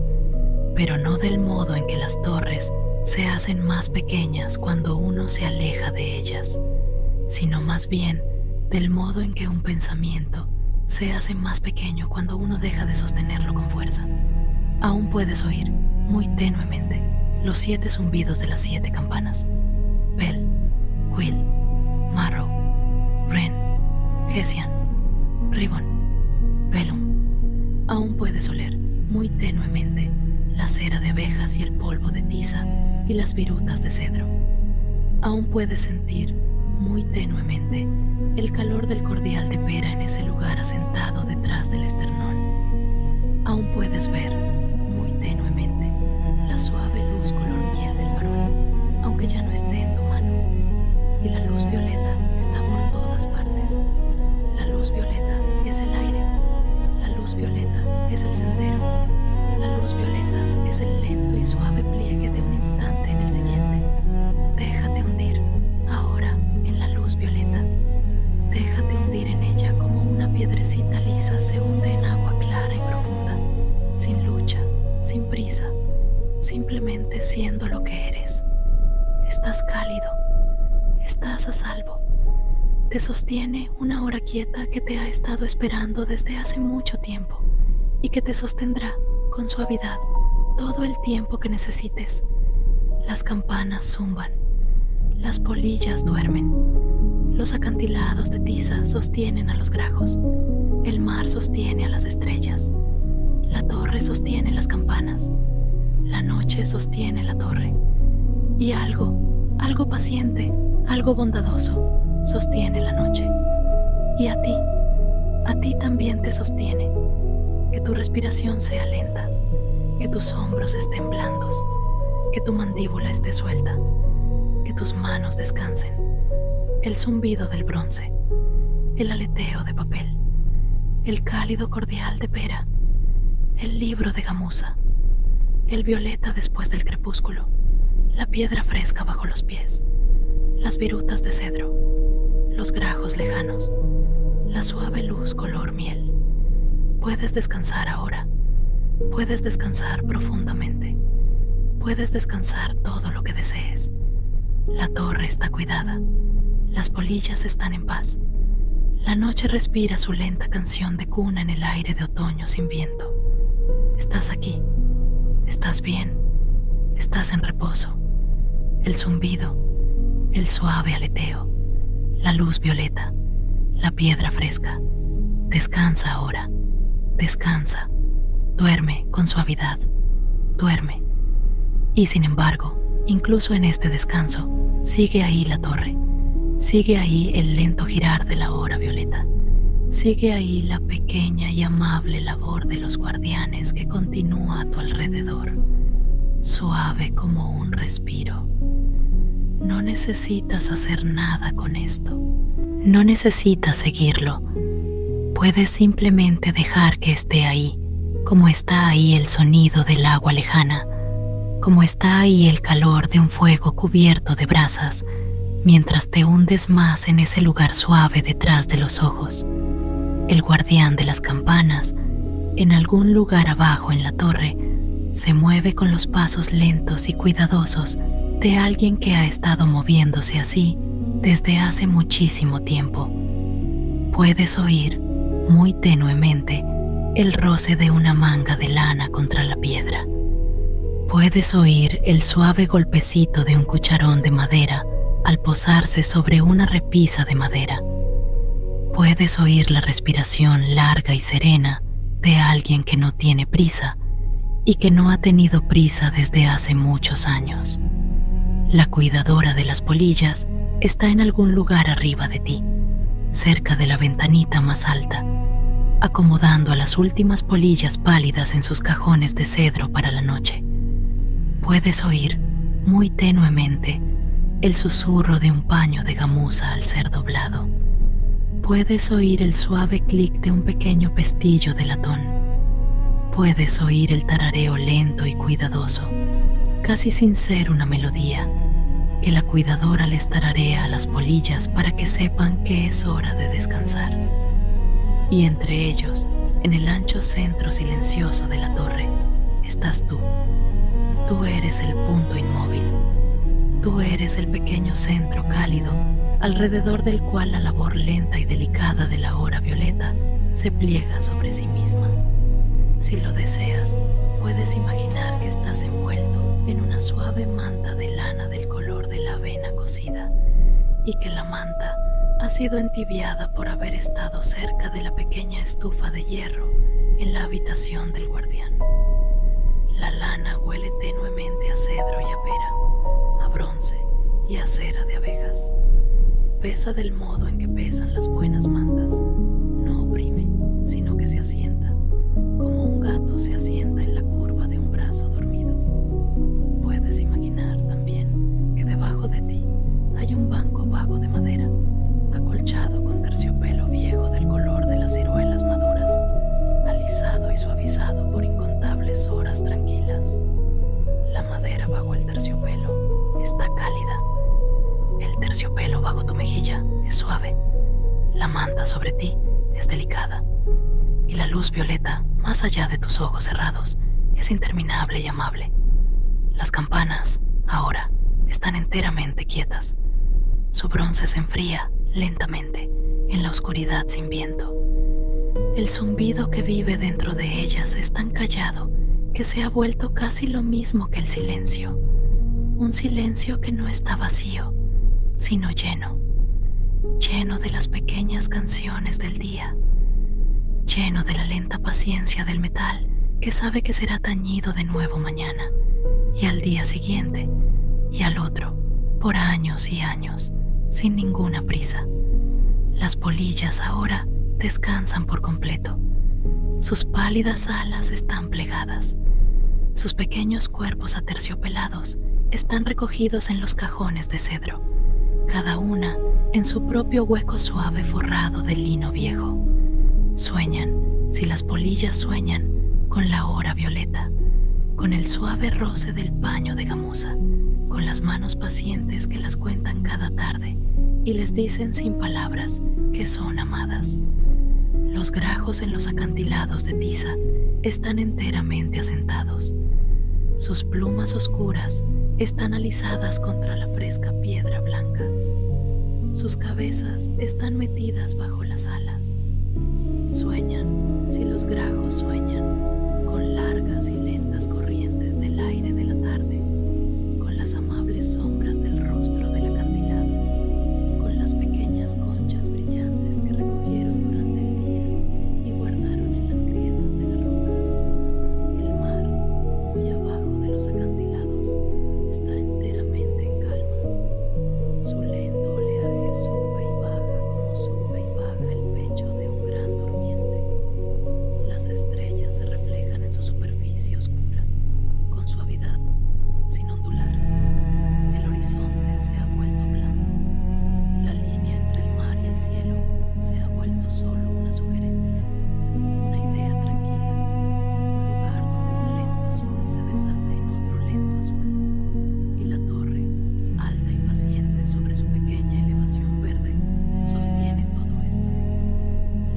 pero no del modo en que las torres se hacen más pequeñas cuando uno se aleja de ellas, sino más bien del modo en que un pensamiento se hace más pequeño cuando uno deja de sostenerlo con fuerza. Aún puedes oír, muy tenuemente, los 7 zumbidos de las 7 campanas. Bell, Quill, Marrow, Wren, Hessian, Ribbon, Velum. Aún puedes oler, muy tenuemente, la cera de abejas y el polvo de tiza y las virutas de cedro. Aún puedes sentir, muy tenuemente, el calor del cordial de pera en ese lugar asentado detrás del esternón. Aún puedes ver, muy tenuemente, la suave luz color miel del farol, aunque ya no esté en tu mano. Y la luz violeta está por todas partes. La luz violeta es el aire. La luz violeta es el sendero. La luz violeta es el lento y suave pliegue de un instante en el siguiente. Déjate hundir, ahora, en la luz violeta. Déjate hundir en ella como una piedrecita lisa se hunde en agua clara y profunda, sin lucha, sin prisa, simplemente siendo lo que eres. Estás cálido, estás a salvo. Te sostiene una hora quieta que te ha estado esperando desde hace mucho tiempo y que te sostendrá con suavidad todo el tiempo que necesites. Las campanas zumban, las polillas duermen, los acantilados de tiza sostienen a los grajos, el mar sostiene a las estrellas, la torre sostiene las campanas, la noche sostiene la torre, y algo paciente, algo bondadoso, sostiene la noche. Y a ti también te sostiene. Que tu respiración sea lenta, que tus hombros estén blandos, que tu mandíbula esté suelta, que tus manos descansen. El zumbido del bronce, el aleteo de papel, el cálido cordial de pera, el libro de gamuza, el violeta después del crepúsculo, la piedra fresca bajo los pies, las virutas de cedro, los grajos lejanos, la suave luz color miel. Puedes descansar ahora, puedes descansar profundamente, puedes descansar todo lo que desees. La torre está cuidada, las polillas están en paz, la noche respira su lenta canción de cuna en el aire de otoño sin viento. Estás aquí, estás bien, estás en reposo. El zumbido, el suave aleteo, la luz violeta, la piedra fresca. Descansa ahora, descansa, duerme con suavidad, duerme. Y sin embargo, incluso en este descanso, sigue ahí la torre, sigue ahí el lento girar de la hora violeta, sigue ahí la pequeña y amable labor de los guardianes que continúa a tu alrededor, suave como un respiro. No necesitas hacer nada con esto, no necesitas seguirlo. Puedes simplemente dejar que esté ahí, como está ahí el sonido del agua lejana, como está ahí el calor de un fuego cubierto de brasas, mientras te hundes más en ese lugar suave detrás de los ojos. El guardián de las campanas, en algún lugar abajo en la torre, se mueve con los pasos lentos y cuidadosos de alguien que ha estado moviéndose así desde hace muchísimo tiempo. Puedes oír, muy tenuemente, el roce de una manga de lana contra la piedra. Puedes oír el suave golpecito de un cucharón de madera al posarse sobre una repisa de madera. Puedes oír la respiración larga y serena de alguien que no tiene prisa y que no ha tenido prisa desde hace muchos años. La cuidadora de las polillas está en algún lugar arriba de ti, cerca de la ventanita más alta, acomodando a las últimas polillas pálidas en sus cajones de cedro para la noche. Puedes oír, muy tenuemente, el susurro de un paño de gamuza al ser doblado. Puedes oír el suave clic de un pequeño pestillo de latón. Puedes oír el tarareo lento y cuidadoso, casi sin ser una melodía, que la cuidadora les tararea a las polillas para que sepan que es hora de descansar. Y entre ellos, en el ancho centro silencioso de la torre, estás tú. Tú eres el punto inmóvil. Tú eres el pequeño centro cálido alrededor del cual la labor lenta y delicada de la hora violeta se pliega sobre sí misma. Si lo deseas, puedes imaginar que estás envuelto en una suave manta de lana del color de la avena cocida y que la manta ha sido entibiada por haber estado cerca de la pequeña estufa de hierro en la habitación del guardián. La lana huele tenuemente a cedro y a pera, a bronce y a cera de abejas. Pesa del modo en que pesan las buenas mantas. No oprime, sino que se asienta, como un gato se asienta en la curva de un brazo dormido. Puedes imaginar también que debajo de ti hay un banco vago de madera, acolchado con terciopelo viejo del color de las ciruelas maduras, alisado y suavizado por incontables horas tranquilas. La madera bajo el terciopelo está cálida. El terciopelo bajo tu mejilla es suave. La manta sobre ti es delicada. Y la luz violeta, más allá de tus ojos cerrados, es interminable y amable. Las campanas, ahora, están enteramente quietas. Su bronce se enfría lentamente en la oscuridad sin viento. El zumbido que vive dentro de ellas es tan callado que se ha vuelto casi lo mismo que el silencio. Un silencio que no está vacío, sino lleno de las pequeñas canciones del día, lleno de la lenta paciencia del metal que sabe que será tañido de nuevo mañana, y al día siguiente, y al otro, por años y años, sin ninguna prisa. Las polillas ahora descansan por completo. Sus pálidas alas están plegadas. Sus pequeños cuerpos aterciopelados están recogidos en los cajones de cedro, cada una en su propio hueco suave forrado de lino viejo. Sueñan, si las polillas sueñan, con la hora violeta, con el suave roce del paño de gamuza, con las manos pacientes que las cuentan cada tarde y les dicen sin palabras que son amadas. Los grajos en los acantilados de tiza están enteramente asentados. Sus plumas oscuras están alisadas contra la fresca piedra blanca. Sus cabezas están metidas bajo las alas. Sueñan, si los grajos sueñan, con largas y lentas corrientes del aire de la tarde, con las amables sombras del rostro del acantilado, con las pequeñas conchas brillantes que recogieron durante el día y guardaron en las grietas de la roca. El mar, muy abajo de los acantilados, está enteramente en calma. Su lento oleaje sube y baja como sube y baja el pecho de un gran durmiente. Las estrellas se reflejan en su superficie oscura, con suavidad, sin ondular. El horizonte se ha vuelto blando. La línea entre el mar y el cielo se ha vuelto solo una sugerencia, una idea tranquila, un lugar donde un lento azul se deshace en otro lento azul. Y la torre, alta y paciente sobre su pequeña elevación verde, sostiene todo esto.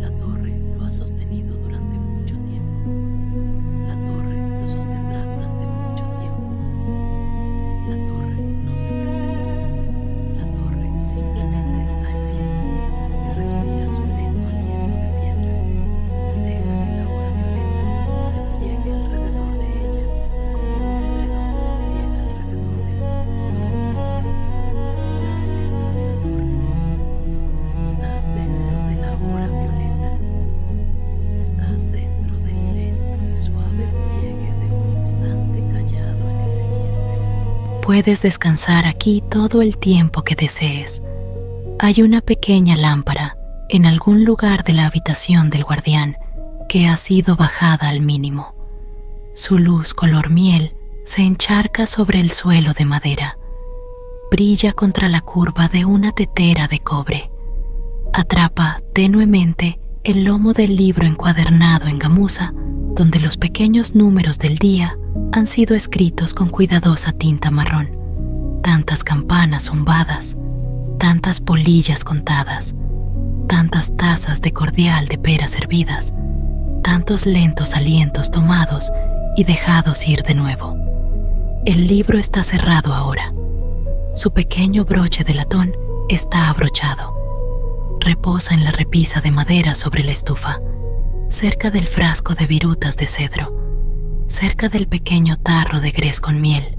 La torre lo ha sostenido durante mucho tiempo. La torre lo sostendrá durante mucho tiempo más. La torre no se preocupa. La torre simplemente está en pie y respira su lento aliento de piedra y deja que la hora violeta se pliegue alrededor de ella como un edredón se pliega alrededor de uno. Estás dentro de la torre. Estás dentro de la hora violeta. Estás dentro del lento y suave pliegue de un instante callado en el siguiente. Puedes descansar aquí todo el tiempo que desees. Hay una pequeña lámpara en algún lugar de la habitación del guardián que ha sido bajada al mínimo. Su luz color miel se encharca sobre el suelo de madera. Brilla contra la curva de una tetera de cobre. Atrapa tenuemente el lomo del libro encuadernado en gamuza, donde los pequeños números del día han sido escritos con cuidadosa tinta marrón. Tantas campanas zumbadas, tantas polillas contadas, tantas tazas de cordial de peras servidas, tantos lentos alientos tomados y dejados ir de nuevo. El libro está cerrado ahora. Su pequeño broche de latón está abrochado. Reposa en la repisa de madera sobre la estufa. cerca del frasco de virutas de cedro, cerca del pequeño tarro de grez con miel,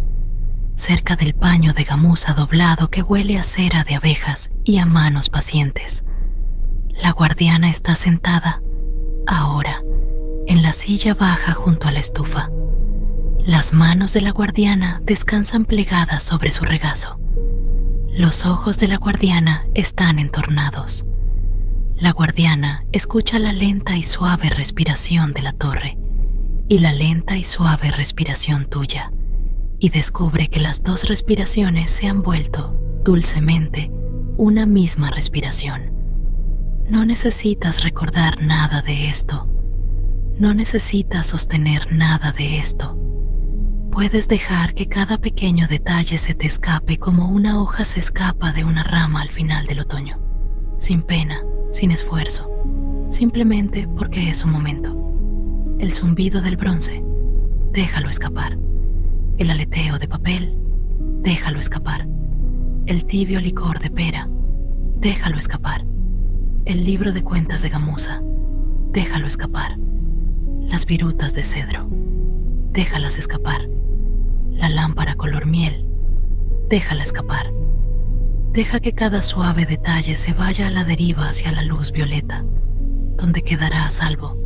cerca del paño de gamuza doblado que huele a cera de abejas y a manos pacientes. La guardiana está sentada, ahora, en la silla baja junto a la estufa. Las manos de la guardiana descansan plegadas sobre su regazo. Los ojos de la guardiana están entornados. La guardiana escucha la lenta y suave respiración de la torre y la lenta y suave respiración tuya, y descubre que las dos respiraciones se han vuelto, dulcemente, una misma respiración. No necesitas recordar nada de esto. No necesitas sostener nada de esto. Puedes dejar que cada pequeño detalle se te escape como una hoja se escapa de una rama al final del otoño, sin pena, sin esfuerzo, simplemente porque es un momento. El zumbido del bronce, déjalo escapar. El aleteo de papel, déjalo escapar. El tibio licor de pera, déjalo escapar. El libro de cuentas de gamuza, déjalo escapar. Las virutas de cedro, déjalas escapar. La lámpara color miel, déjala escapar. Deja que cada suave detalle se vaya a la deriva hacia la luz violeta, donde quedará a salvo,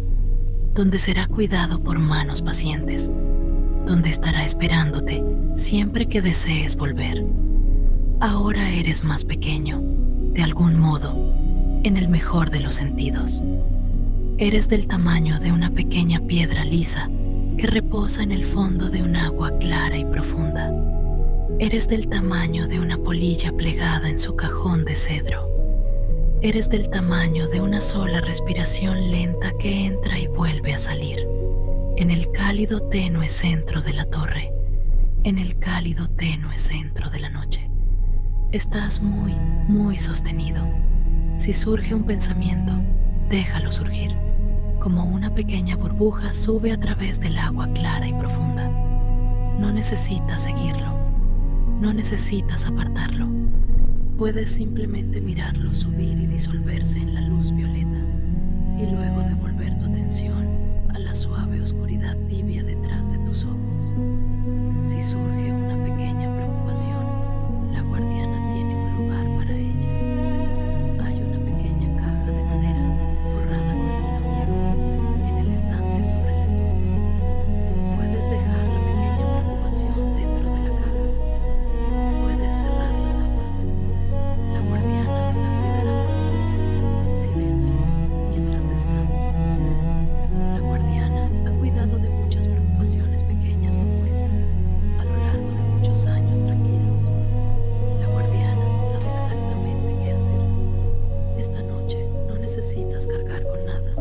donde será cuidado por manos pacientes, donde estará esperándote siempre que desees volver. Ahora eres más pequeño, de algún modo, en el mejor de los sentidos. Eres del tamaño de una pequeña piedra lisa que reposa en el fondo de un agua clara y profunda. Eres del tamaño de una polilla plegada en su cajón de cedro. Eres del tamaño de una sola respiración lenta que entra y vuelve a salir, en el cálido tenue centro de la torre, en el cálido tenue centro de la noche. Estás muy, muy sostenido. Si surge un pensamiento, déjalo surgir. Como una pequeña burbuja sube a través del agua clara y profunda. No necesitas seguirlo. No necesitas apartarlo. Puedes simplemente mirarlo subir y disolverse en la luz violeta y luego devolver tu atención a la suave oscuridad tibia detrás de tus ojos. Si surge una pequeña preocupación, la guardiana tiene un lugar para ella. Hay una pequeña caja de madera forrada con lino viejo en el estante sobre la estufa. Puedes dejar la pequeña preocupación dentro de la caja. Puedes cerrar la tapa. La guardiana la cuidará por ti, en silencio, mientras descansas. La guardiana ha cuidado de muchas preocupaciones pequeñas como esa, a lo largo de muchos años tranquilos. La guardiana sabe exactamente qué hacer. Esta noche no necesitas cargar con nada.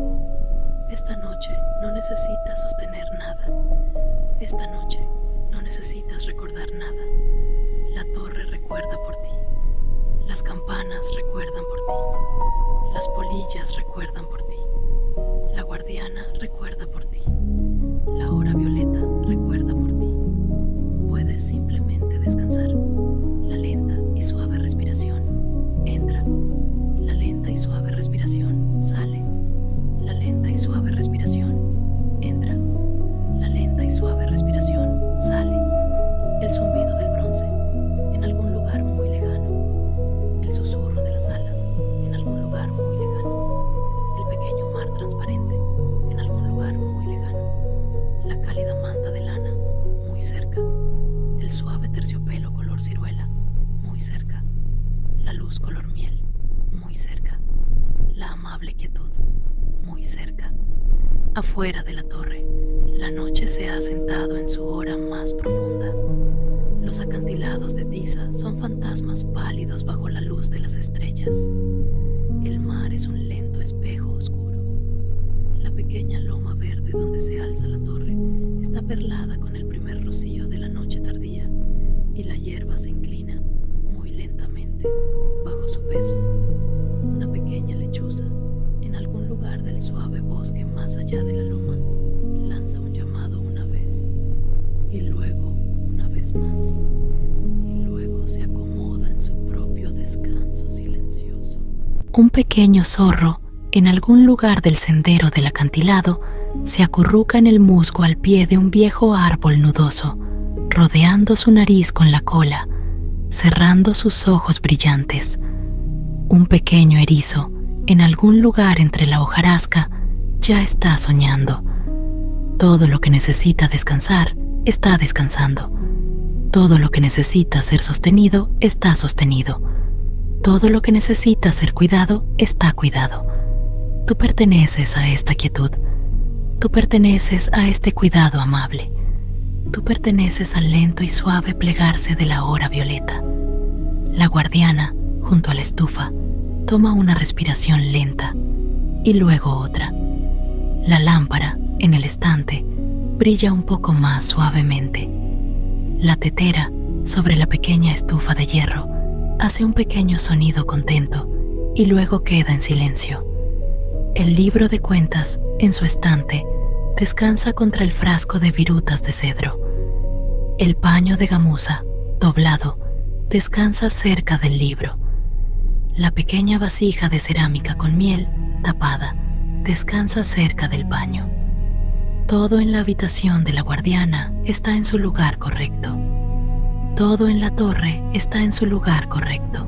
Esta noche no necesitas sostener nada. Esta noche no necesitas recordar nada. La torre recuerda por ti. Las campanas recuerdan por ti. Las polillas recuerdan por ti. La guardiana recuerda por ti. La hora violeta recuerda por ti. Puedes simplemente descansar. La lenta y suave respiración entra. La lenta y suave respiración sale. La lenta y suave respiración entra. La lenta y suave respiración sale. El zumbido del bronce en algún lugar muy lejano. El susurro de las alas en algún lugar muy lejano. El pequeño mar transparente en algún lugar muy lejano. La cálida manta de lana muy cerca. El suave terciopelo color ciruela muy cerca. La luz color miel muy cerca. La amable quietud muy cerca. Afuera de la torre, la noche se ha sentado en su hora más profunda. Los acantilados de tiza son fantasmas pálidos bajo la luz de las estrellas. El mar es un lento espejo oscuro. La pequeña loma verde donde se alza la torre está perlada con el primer rocío de la noche tardía, y la hierba se inclina muy lentamente bajo su peso. Una pequeña lechuza en algún lugar del suave bosque más allá de la loma lanza un llamado una vez y luego una vez más, y luego se acomoda en su propio descanso silencioso. Un pequeño zorro en algún lugar del sendero del acantilado, se acurruca en el musgo al pie de un viejo árbol nudoso, rodeando su nariz con la cola, cerrando sus ojos brillantes. Un pequeño erizo, en algún lugar entre la hojarasca, ya está soñando. Todo lo que necesita descansar está descansando. Todo lo que necesita ser sostenido está sostenido. Todo lo que necesita ser cuidado está cuidado. Tú perteneces a esta quietud. Tú perteneces a este cuidado amable. Tú perteneces al lento y suave plegarse de la hora violeta. La guardiana, junto a la estufa, toma una respiración lenta y luego otra. La lámpara, en el estante, brilla un poco más suavemente. La tetera, sobre la pequeña estufa de hierro, hace un pequeño sonido contento y luego queda en silencio. El libro de cuentas, en su estante, descansa contra el frasco de virutas de cedro. El paño de gamuza, doblado, descansa cerca del libro. La pequeña vasija de cerámica con miel, tapada, descansa cerca del paño. Todo en la habitación de la guardiana está en su lugar correcto. Todo en la torre está en su lugar correcto.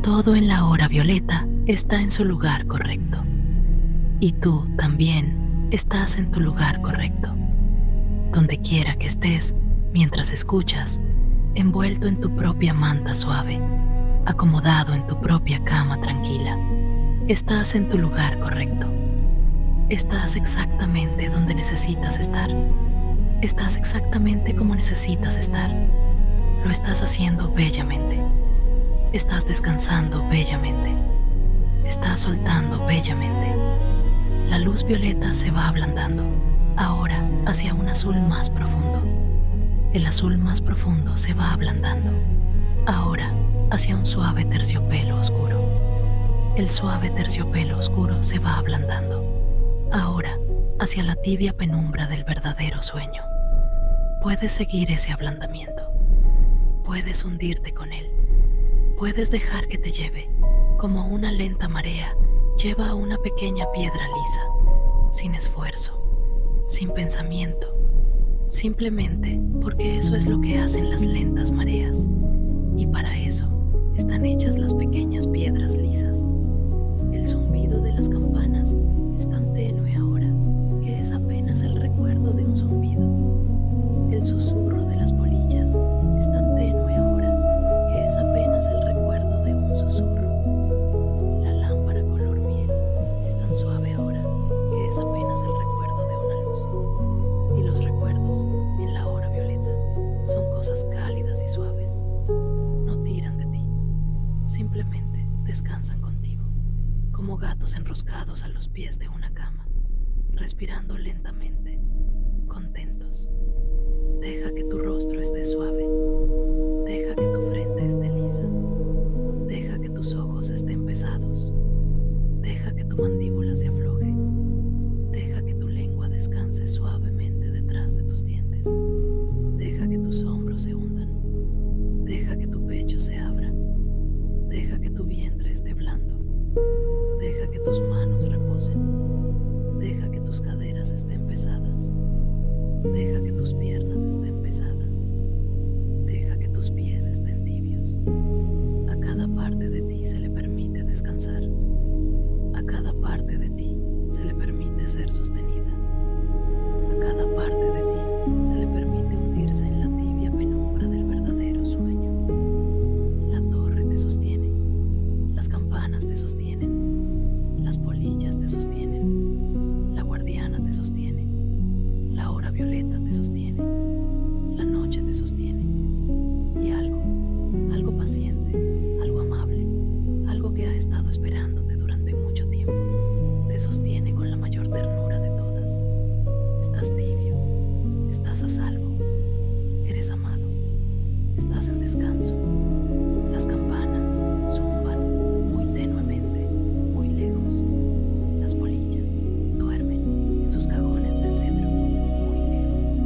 Todo en la hora violeta está en su lugar correcto. Y tú también estás en tu lugar correcto. Donde quiera que estés, mientras escuchas, envuelto en tu propia manta suave, acomodado en tu propia cama tranquila, estás en tu lugar correcto. Estás exactamente donde necesitas estar. Estás exactamente como necesitas estar. Lo estás haciendo bellamente. Estás descansando bellamente. Estás soltando bellamente. La luz violeta se va ablandando, ahora hacia un azul más profundo. El azul más profundo se va ablandando, ahora hacia un suave terciopelo oscuro. El suave terciopelo oscuro se va ablandando, ahora hacia la tibia penumbra del verdadero sueño. Puedes seguir ese ablandamiento. Puedes hundirte con él. Puedes dejar que te lleve, como una lenta marea lleva a una pequeña piedra lisa, sin esfuerzo, sin pensamiento, simplemente porque eso es lo que hacen las lentas mareas, y para eso están hechas las pequeñas piedras lisas. El zumbido de las campanas es tan tenue ahora que es apenas el recuerdo de un zumbido. El susurro de las polillas es tan tenue ahora que es apenas el recuerdo de un susurro. La lámpara color miel es tan suave ahora que es apenas el recuerdo de una luz. Y los recuerdos en la hora violeta son cosas cálidas y suaves. No tiran de ti, simplemente descansan contigo, como gatos enroscados a los pies de una cama, respirando lentamente, contentos. Deja que tu rostro esté suave. Deja que tu frente esté lisa. Deja que tus ojos estén pesados. Deja que tu mandíbula se afloje. Deja que tu lengua descanse suavemente detrás de tus dientes. Deja que tus hombros se hundan. Deja que tu pecho se abra. Deja que tu vientre esté blando. Deja que tus manos reposen. Deja que tus caderas estén pesadas. Deja que tus piernas estén pesadas. Deja que tus pies estén tibios. A cada parte de ti se le permite descansar. A cada parte de ti se le permite ser sostenida. A cada parte de ti se le permite hundirse en la tibia penumbra del verdadero sueño. La torre te sostiene. Las campanas te sostienen. Las polillas te sostienen. La guardiana te sostiene. La hora violeta te sostiene. La noche te sostiene. Y algo paciente, algo amable, algo que ha estado esperándote durante mucho tiempo, te sostiene con la mayor ternura de todas. Estás tibio, estás a salvo, eres amado, estás en descanso. Las campanas zumban muy tenuemente, muy lejos. Las polillas duermen en sus cajones de cedro, muy lejos.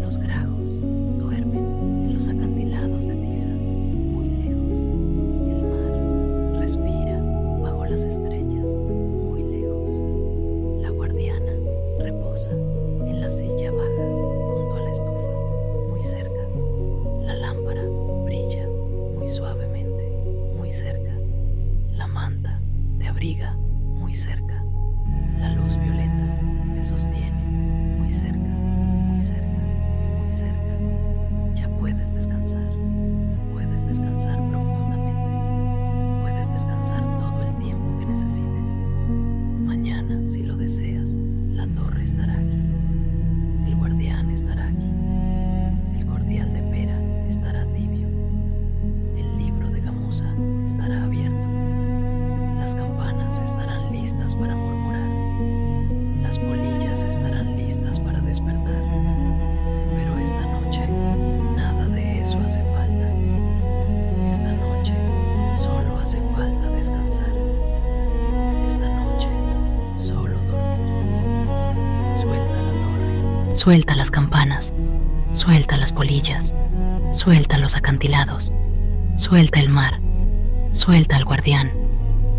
Los grajos duermen en los acantilados de tiza, muy lejos. El mar respira bajo las estrellas, muy Suelta las campanas, suelta las polillas, suelta los acantilados, suelta el mar, suelta al guardián,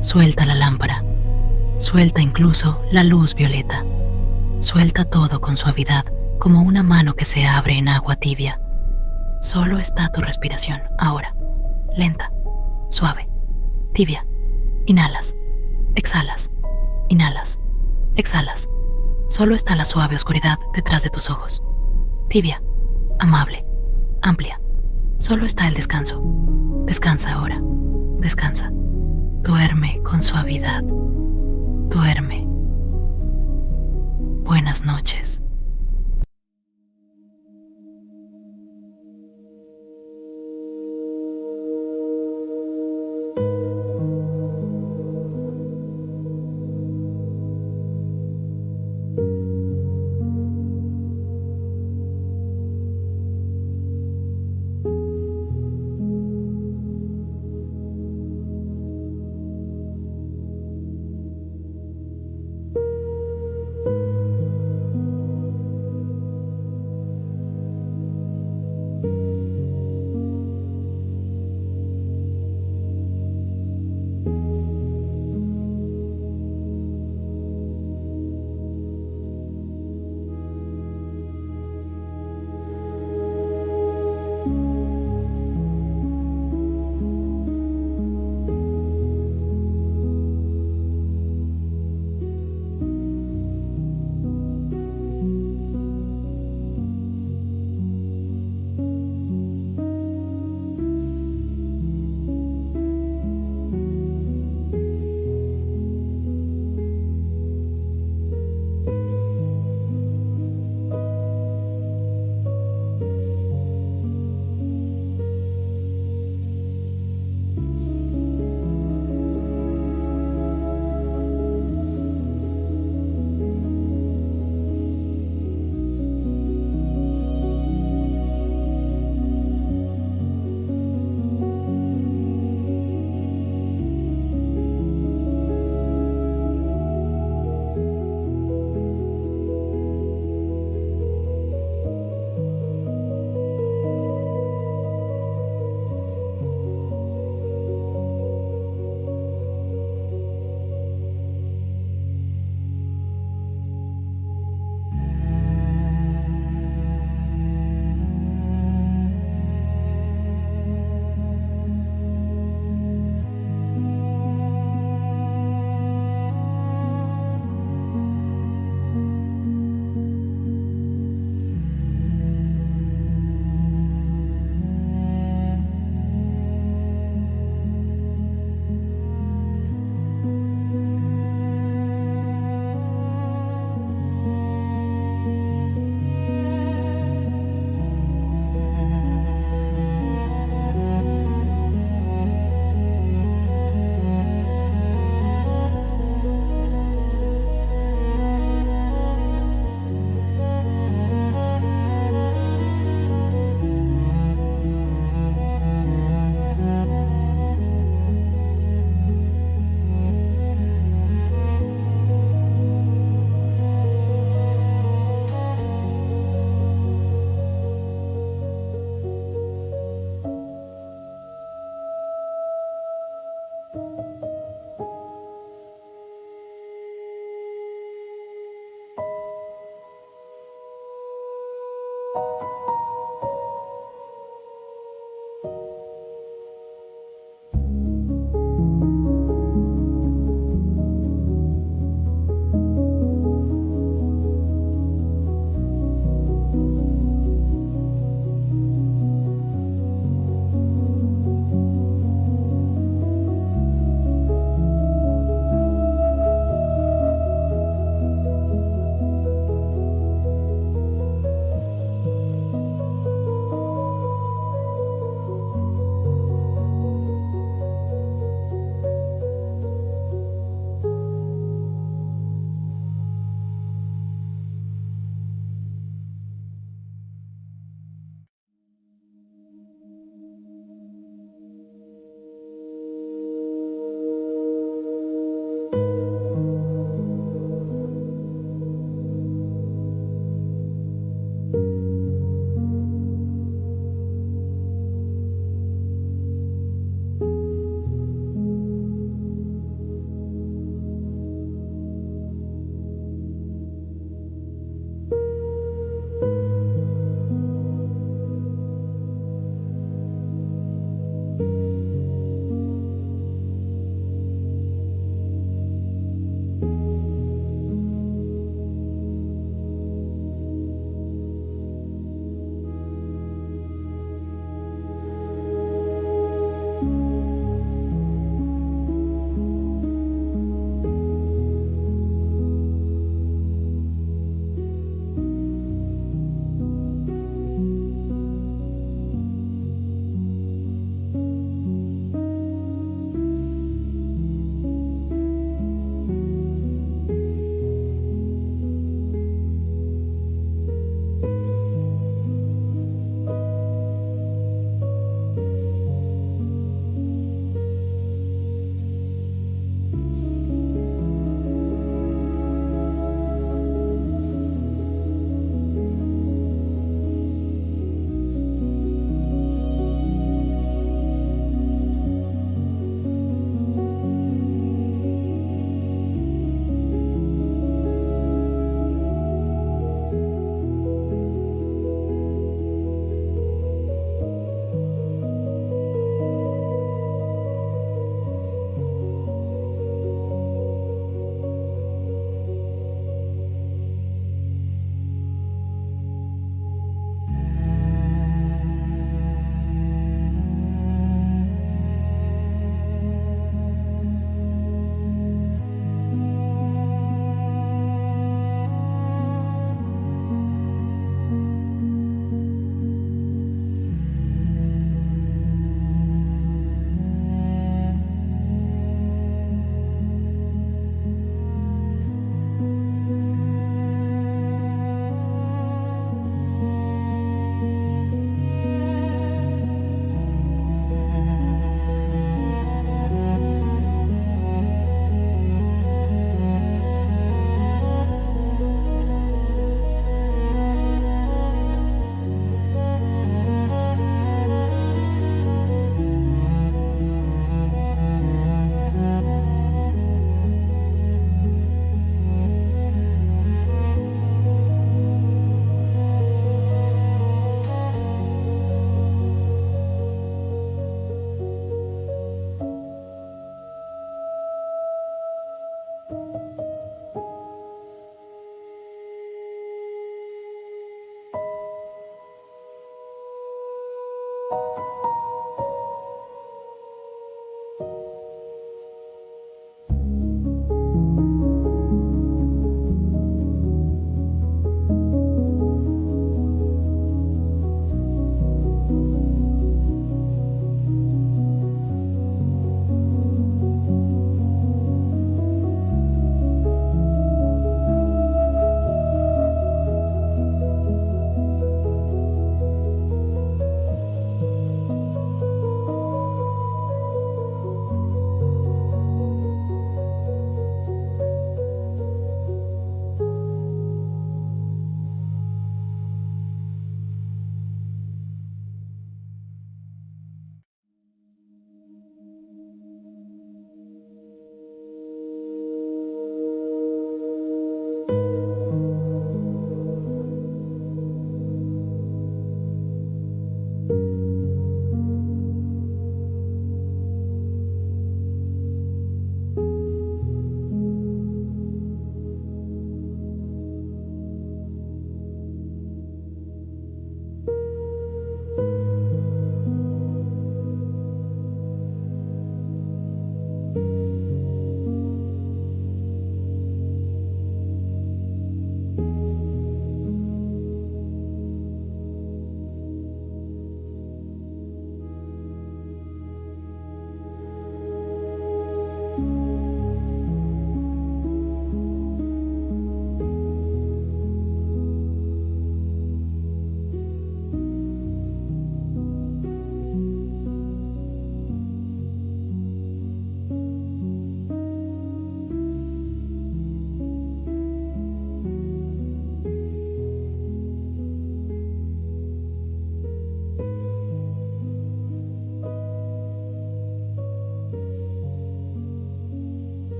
suelta la lámpara, suelta incluso la luz violeta. Suelta todo con suavidad, como una mano que se abre en agua tibia. Solo está tu respiración ahora, lenta, suave, tibia. Inhalas, exhalas, inhalas, exhalas. Solo está la suave oscuridad detrás de tus ojos. Tibia, amable, amplia. Solo está el descanso. Descansa ahora, descansa. Duerme con suavidad. Duerme. Buenas noches.